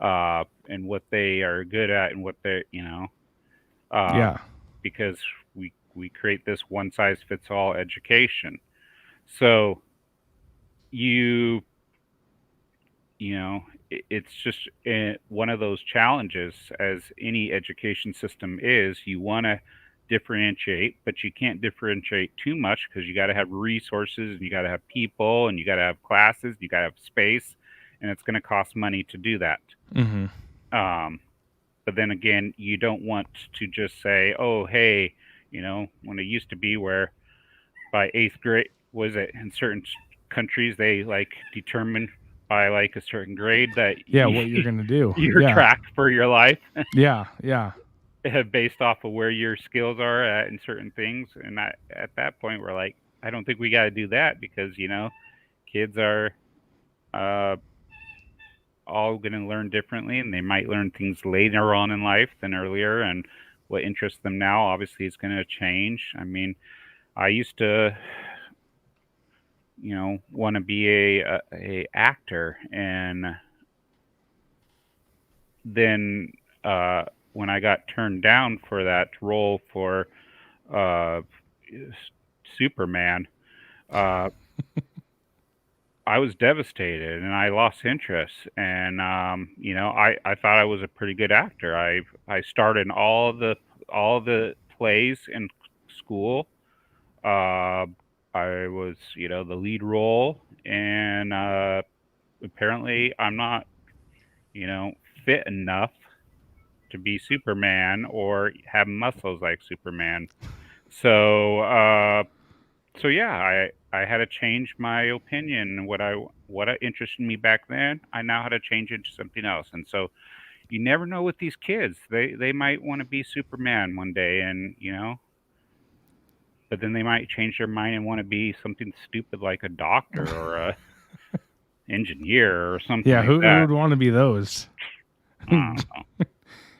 and what they are good at and what they're, because we create this one size fits all education. So it's just one of those challenges, as any education system is. You want to differentiate, but you can't differentiate too much because you got to have resources, and you got to have people, and you got to have classes, you got to have space, and it's going to cost money to do that. But then again, you don't want to just say, oh, hey, when it used to be where by 8th grade, was it in certain countries they determine by a certain grade that what you're gonna do, your track for your life, based off of where your skills are at in certain things. And at that point, we're like, I don't think we got to do that, because kids are all going to learn differently, and they might learn things later on in life than earlier, and what interests them now obviously is going to change. I mean, I used to want to be a actor, and then when I got turned down for that role for Superman, uh, I was devastated and I lost interest. And I thought I was a pretty good actor. I starred in all the plays in school. Uh, I was the lead role, and apparently I'm not you know fit enough to be Superman or have muscles like Superman. So yeah, I had to change my opinion. What interested me back then, I now had to change it to something else. And so you never know with these kids. They might want to be Superman one day, and but then they might change their mind and want to be something stupid like a doctor or a engineer or something Yeah, like who that. would want to be those? I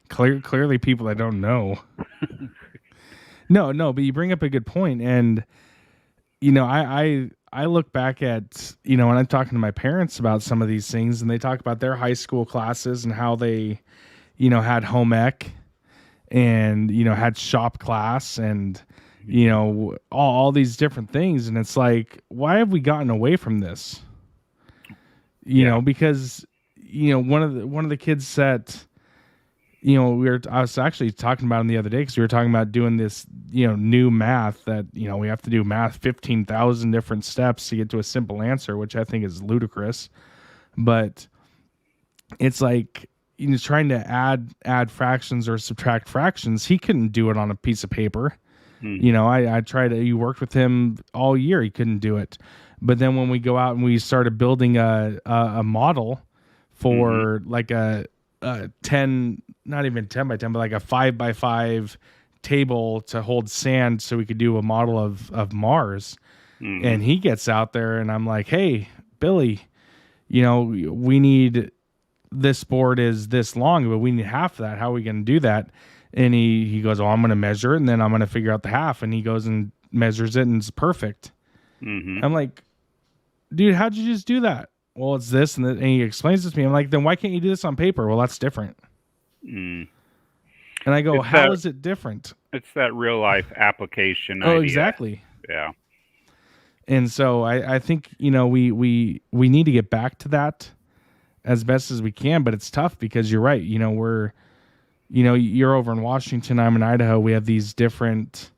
Clearly, people that don't know. No, but you bring up a good point, and I look back at when I'm talking to my parents about some of these things, and they talk about their high school classes and how they had home ec and had shop class and all these different things, and it's like, why have we gotten away from this? Yeah. Because one of the kids that I was actually talking about him the other day because we were talking about doing this new math that we have to do math 15,000 different steps to get to a simple answer, which I think is ludicrous. But it's like trying to add fractions or subtract fractions. He couldn't do it on a piece of paper. Mhm. I tried to, you worked with him all year, he couldn't do it. But then when we go out and we started building a model Mhm. for like a 10, not even 10 by 10, but like a 5 by 5 table to hold sand so we could do a model of Mars. Mhm. And he gets out there and I'm like, hey, Billy, we need, this board is this long, but we need half of that. How are we going to do that? And he goes, oh, I'm going to measure it and then I'm going to figure out the half. And he goes and measures it and it's perfect. Mhm. I'm like, dude, how'd you just do that? Well, it's this. And he explains this to me. I'm like, then why can't you do this on paper? Well, that's different. Mm. And I go, It's how that is it different? it's that real life application Oh, idea. exactly. Yeah. And so I think, we need to get back to that as best as we can, but it's tough because you're right. You're over in Washington, I'm in Idaho. We have these different,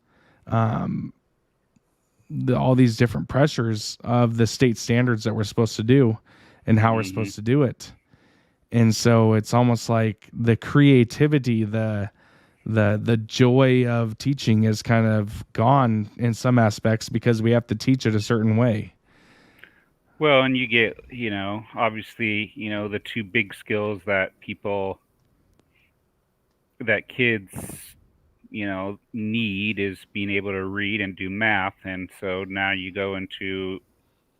all these different pressures of the state standards that we're supposed to do and how we're Mhm. supposed to do it. And so it's almost like the creativity, the joy of teaching is kind of gone in some aspects because we have to teach it a certain way. Well, and you get, obviously, the two big skills that kids, need is being able to read and do math. And so now you go into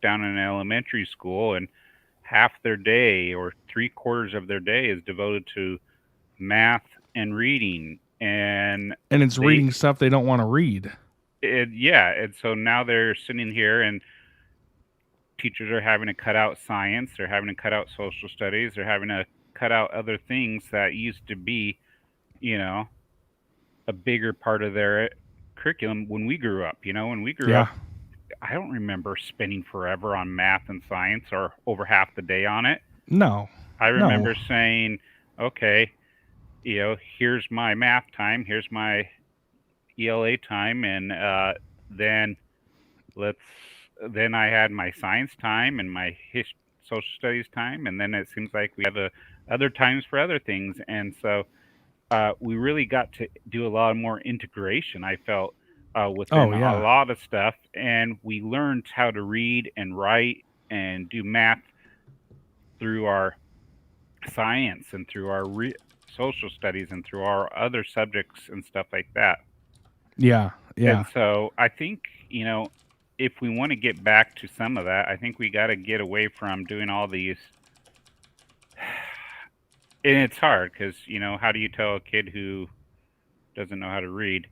down in elementary school and half their day or three-quarters of their day is devoted to math and reading. And And it's they reading stuff they don't want to read. yeah, and so now they're sitting here and teachers are having to cut out science, they're having to cut out social studies, they're having to cut out other things that used to be, you know, a bigger part of their curriculum when we grew up. When we grew up, Yeah. I don't remember spending forever on math and science or over half the day on it. No. I No. remember saying, okay, here's my math time, here's my ELA time, and then let's then I had my science time and my social studies time, and then it seems like we have other times for other things, and so we really got to do a lot more integration. I felt Oh, within a yeah. lot of stuff, and we learned how to read and write and do math through our science and through our social studies and through our other subjects and stuff like that. Yeah. And Yeah. so I think, if we want to get back to some of that, I think we got to get away from doing all these. And it's hard because, how do you tell a kid who doesn't know how to read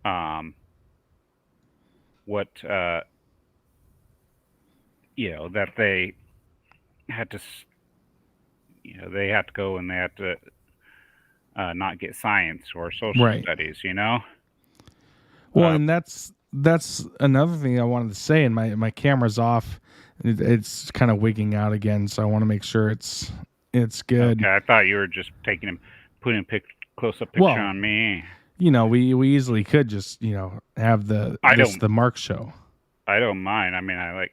um, what, that they had to, they have to go and they have to not get science or social Right. studies, Well, Uh, and that's another thing I wanted to say, and my camera's off. It's kind of wigging out again, so I want to make sure it's good. Okay, I thought you were just putting a close-up picture Well, on me. we easily could just have the Mark show. I don't mind. I mean, I like.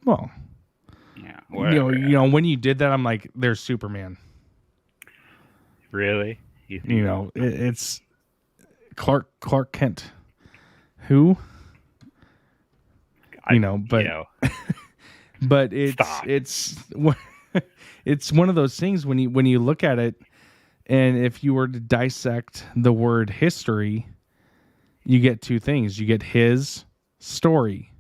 Well, yeah, whatever. When you did that, I'm like, there's Superman. Really? It's Clark Kent. Who? But but it's it's one of those things when you look at it, and if you were to dissect the word history, you get two things. You get his story.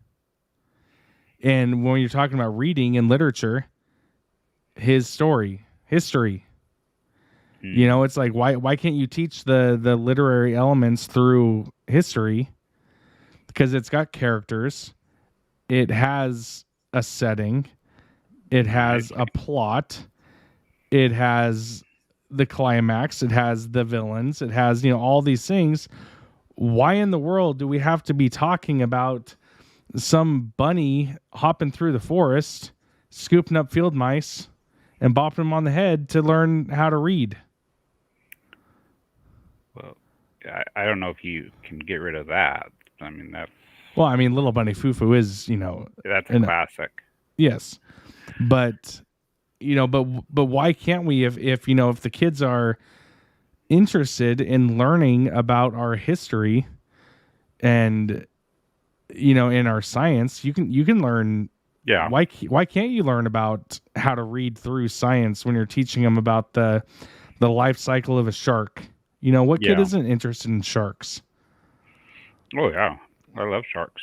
And when you're talking about reading and literature, his story, history. It's like, why can't you teach the literary elements through history? Because it's got characters, it has a setting, it has a plot, it has the climax, it has the villains, it has all these things. Why in the world do we have to be talking about some bunny hopping through the forest, scooping up field mice, and bopping them on the head to learn how to read? Well, I don't know if you can get rid of that. I mean, that's... Well, I mean, Little Bunny Foo-Foo is, that's a classic. Yes. But, but why can't we, if the kids are interested in learning about our history and, in our science, you can learn. Yeah. Why can't you learn about how to read through science when you're teaching them about the life cycle of a shark? What kid isn't interested in sharks? Oh yeah, I love sharks.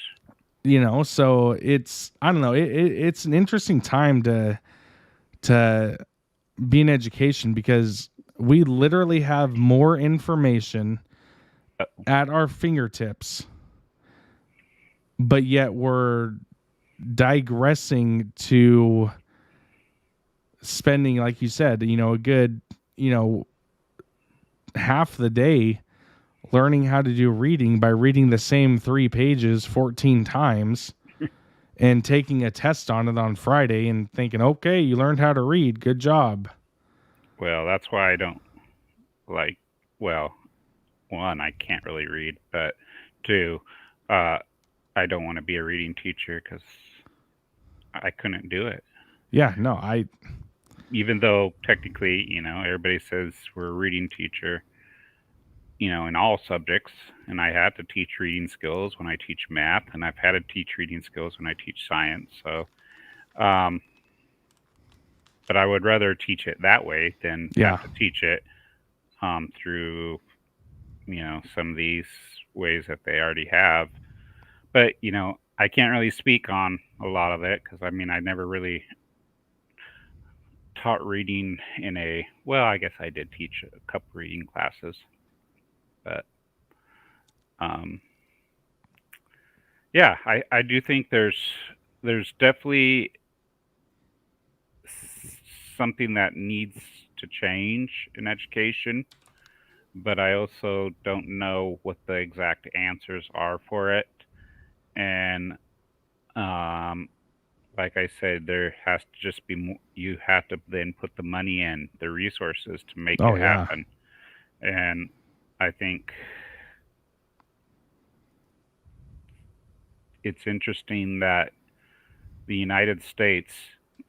So it's, I don't know, it's an interesting time to be in education, because we literally have more information at our fingertips, but yet we're digressing to spending, like you said, a good, half the day learning how to do reading by reading the same 3 pages 14 times and taking a test on it on Friday and thinking, okay, you learned how to read. Good job. Well, that's why I don't like, well, one, I can't really read, but two, I don't want to be a reading teacher because I couldn't do it. Yeah, no, even though technically, everybody says we're a reading teacher, in all subjects, and I had to teach reading skills when I teach math, and I've had to teach reading skills when I teach science. So, but I would rather teach it that way than have to teach it through, some of these ways that they already have. But, I can't really speak on a lot of it because, I mean, I never really taught reading I guess I did teach a couple reading classes, but yeah, I do think there's definitely something that needs to change in education, but I also don't know what the exact answers are for it. And like I said, there has to just be more, you have to then put the money in, the resources to make it happen. And I think it's interesting that the United States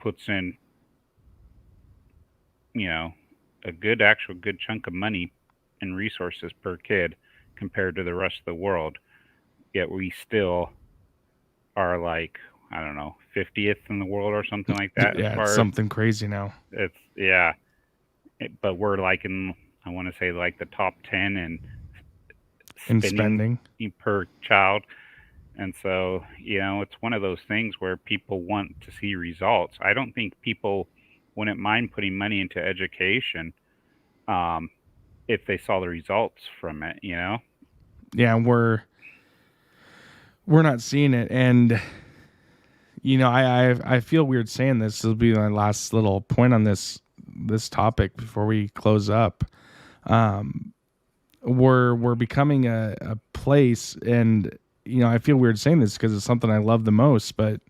puts in, a good chunk of money and resources per kid compared to the rest of the world. Yet we still are like, I don't know, 50th in the world or something like that. Yeah, it's something crazy now. But we're like I want to say like the top 10 in spending per child. And so, it's one of those things where people want to see results. I don't think people wouldn't mind putting money into education if they saw the results from it, Yeah, we're not seeing it. And, I feel weird saying this. This will be my last little point on this topic before we close up. we're becoming a place, and I feel weird saying this because it's something I love the most, but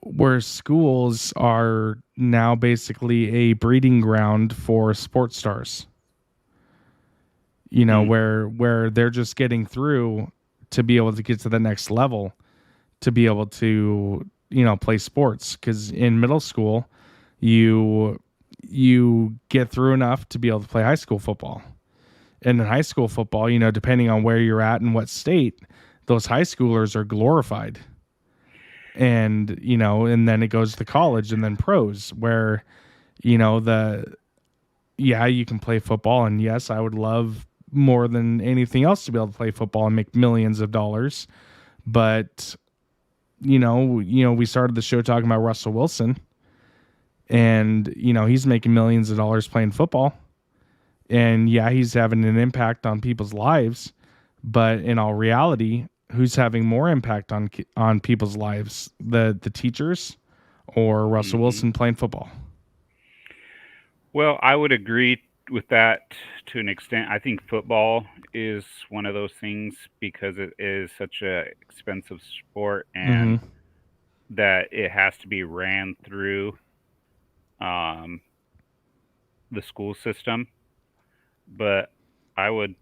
where schools are now basically a breeding ground for sports stars. Mm. Where they're just getting through to be able to get to the next level, to be able to play sports, because in middle school you get through enough to be able to play high school football. And in high school football, depending on where you're at and what state, those high schoolers are glorified. And and then it goes to college and then pros, where the yeah, you can play football, and yes, I would love more than anything else to be able to play football and make millions of dollars. But we started the show talking about Russell Wilson, and he's making millions of dollars playing football, and yeah, he's having an impact on people's lives. But in all reality, who's having more impact on people's lives, the teachers or Russell Hmm. Wilson playing football? Well, I would agree with that to an extent. I think football is one of those things because it is such a expensive sport Mm-hmm. and that it has to be ran through um, the school system. But I would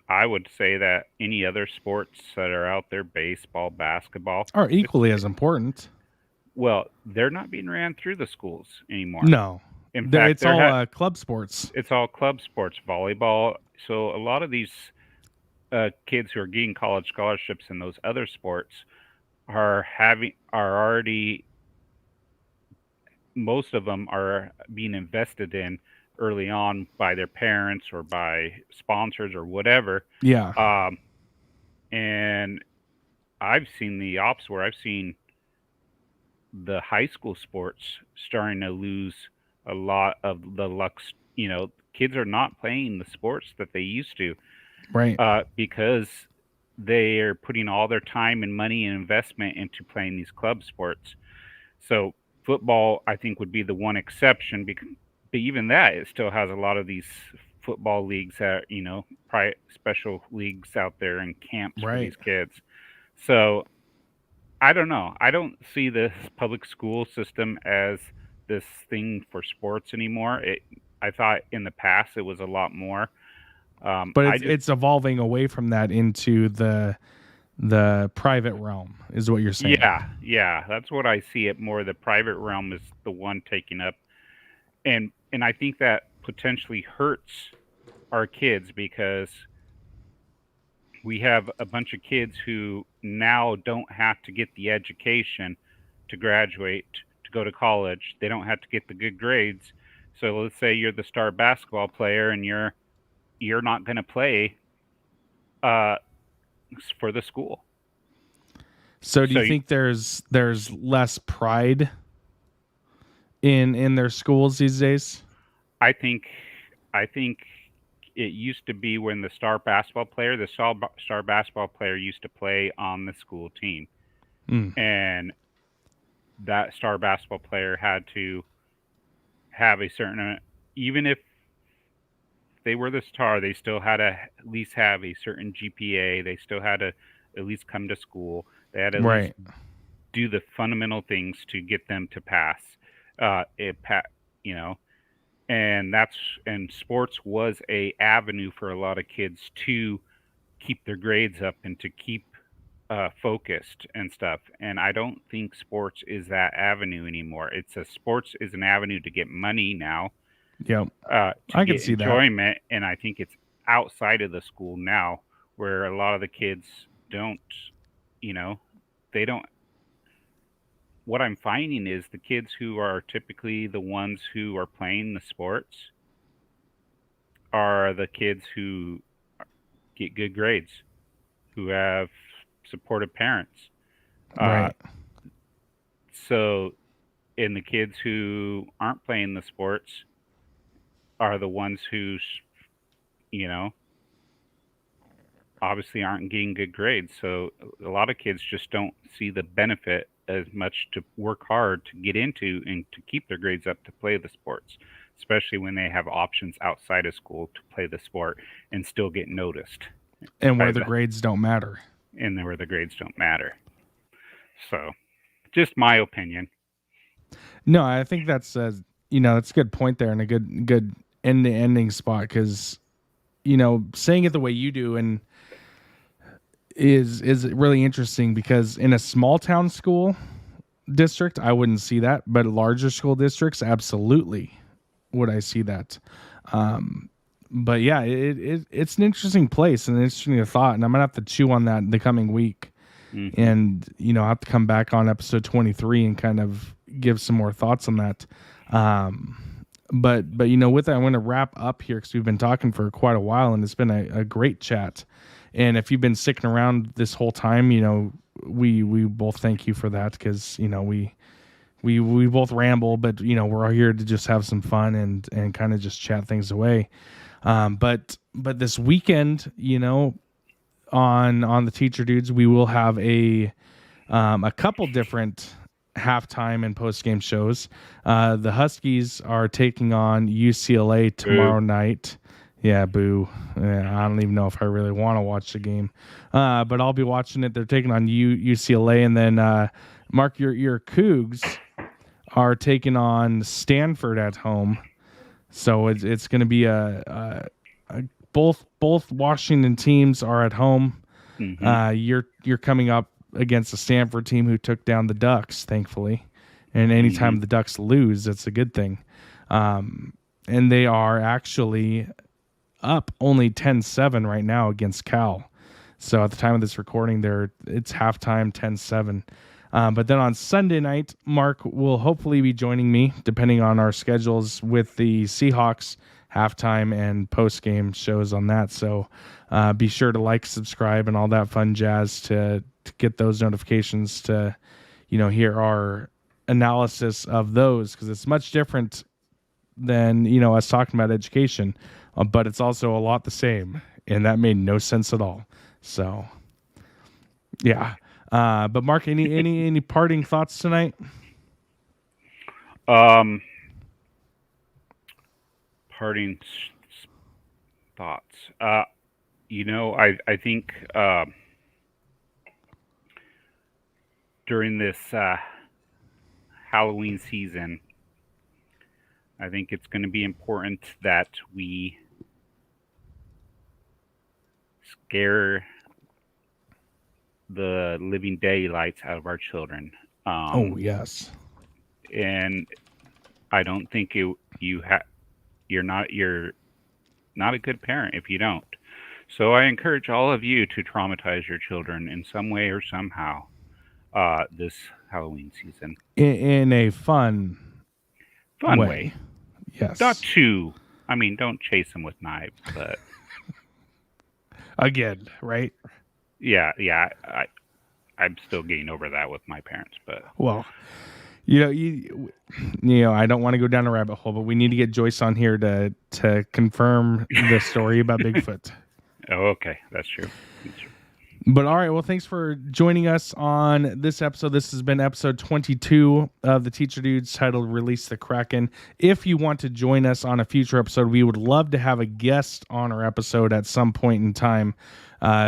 I would say that any other sports that are out there, baseball, basketball, Are it's equally as important. well, they're not being ran through the schools anymore. No, In fact, it's all club sports. it's all club sports, volleyball. So a lot of these kids who are getting college scholarships in those other sports are already, most of them are being invested in early on by their parents or by sponsors or whatever. Yeah, Um, and I've seen the opposite, where I've seen the high school sports starting to lose a lot of the lux. Kids are not playing the sports that they used to, right. because they are putting all their time and money and investment into playing these club sports. So football, I think, would be the one exception. Because, but even that, it still has a lot of these football leagues that special leagues out there and camps for Right. these kids. So I don't know. I don't see this public school system as this thing for sports anymore. I thought in the past it was a lot more. But I it's just it's evolving away from that into the private realm, is what you're saying. Yeah, yeah, that's what I see it more. The private realm is the one taking up, and I think that potentially hurts our kids because we have a bunch of kids who now don't have to get the education to graduate, to go to college. They don't have to get the good grades. So let's say you're the star basketball player and you're not going to play uh, for the school. So do So you think there's less pride in their schools these days? I think I think it used to be when the star basketball player used to play on the school team, Mm, and that star basketball player had to have a certain, even if they were the star, they still had to at least have a certain GPA. They still had to at least come to school. They had to at least right. do the fundamental things to get them to pass. It you know, and sports was a avenue for a lot of kids to keep their grades up and to keep focused and stuff. And I don't think sports is that avenue anymore. Sports is an avenue to get money now, Yep. to I can get see that. enjoyment, and I think it's outside of the school now, where a lot of the kids don't, you know, they don't. What I'm finding is the kids who are typically the ones who are playing the sports are the kids who get good grades, who have supportive parents. Uh, Right. so, and the kids who aren't playing the sports are the ones who, you know, obviously aren't getting good grades. So, a lot of kids just don't see the benefit as much to work hard to get into and to keep their grades up to play the sports. especially when they have options outside of school to play the sport and still get noticed. And where the grades don't matter. And where the grades don't matter. So, just my opinion. No, I think that's that's a good point there, and a good ending spot, because saying it the way you do and is really interesting, because in a small town school district I wouldn't see that, but larger school districts absolutely would I see that. But yeah, it's an interesting place and an interesting thought, and I'm gonna have to chew on that in the coming week. Mm-hmm. And I'll have to come back on episode 23 and kind of give some more thoughts on that. But with that, I'm going to wrap up here, because we've been talking for quite a while, and it's been a great chat. And if you've been sticking around this whole time, we both thank you for that, because we both ramble, but we're all here to just have some fun and kind of just chat things away. But this weekend, on the Teacher Dudes, we will have a couple different halftime and post game shows. The Huskies are taking on UCLA tomorrow night. Yeah, boo. Yeah, I don't even know if I really want to watch the game, but I'll be watching it. They're taking on UCLA, and then Mark, your Cougs are taking on Stanford at home. So it's going to be both Washington teams are at home. Mm-hmm. You're coming up against a Stanford team who took down the Ducks, thankfully. And anytime the Ducks lose, it's a good thing. And they are actually up only 10-7 right now against Cal. So at the time of this recording, it's halftime 10-7. But then on Sunday night, Mark will hopefully be joining me, depending on our schedules, with the Seahawks halftime and post-game shows on that. So be sure to like, subscribe, and all that fun jazz to get those notifications to, hear our analysis of those, because it's much different than, us talking about education, but it's also a lot the same, and that made no sense at all. So, yeah. But Mark, any parting thoughts tonight? Parting thoughts. I think during this Halloween season, I think it's going to be important that we scare the living daylights out of our children. Oh yes. And I don't think you're not a good parent if you don't. So I encourage all of you to traumatize your children in some way or somehow this Halloween season. In a fun way. Yes. Don't chase them with knives, but again, right? Yeah. I'm still getting over that with my parents, but well, I don't want to go down a rabbit hole, but we need to get Joyce on here to confirm the story about Bigfoot. Oh, okay, that's true. But all right, well, thanks for joining us on this episode. This has been episode 22 of the Teacher Dudes, titled Release the Kraken. If you want to join us on a future episode, we would love to have a guest on our episode at some point in time.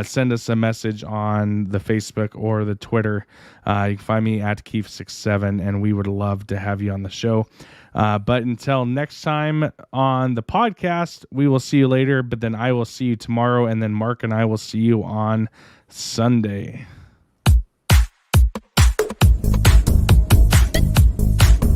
Send us a message on the Facebook or the Twitter. You can find me at Keith67, and we would love to have you on the show. But until next time on the podcast, we will see you later, but then I will see you tomorrow, and then Mark and I will see you on Sunday.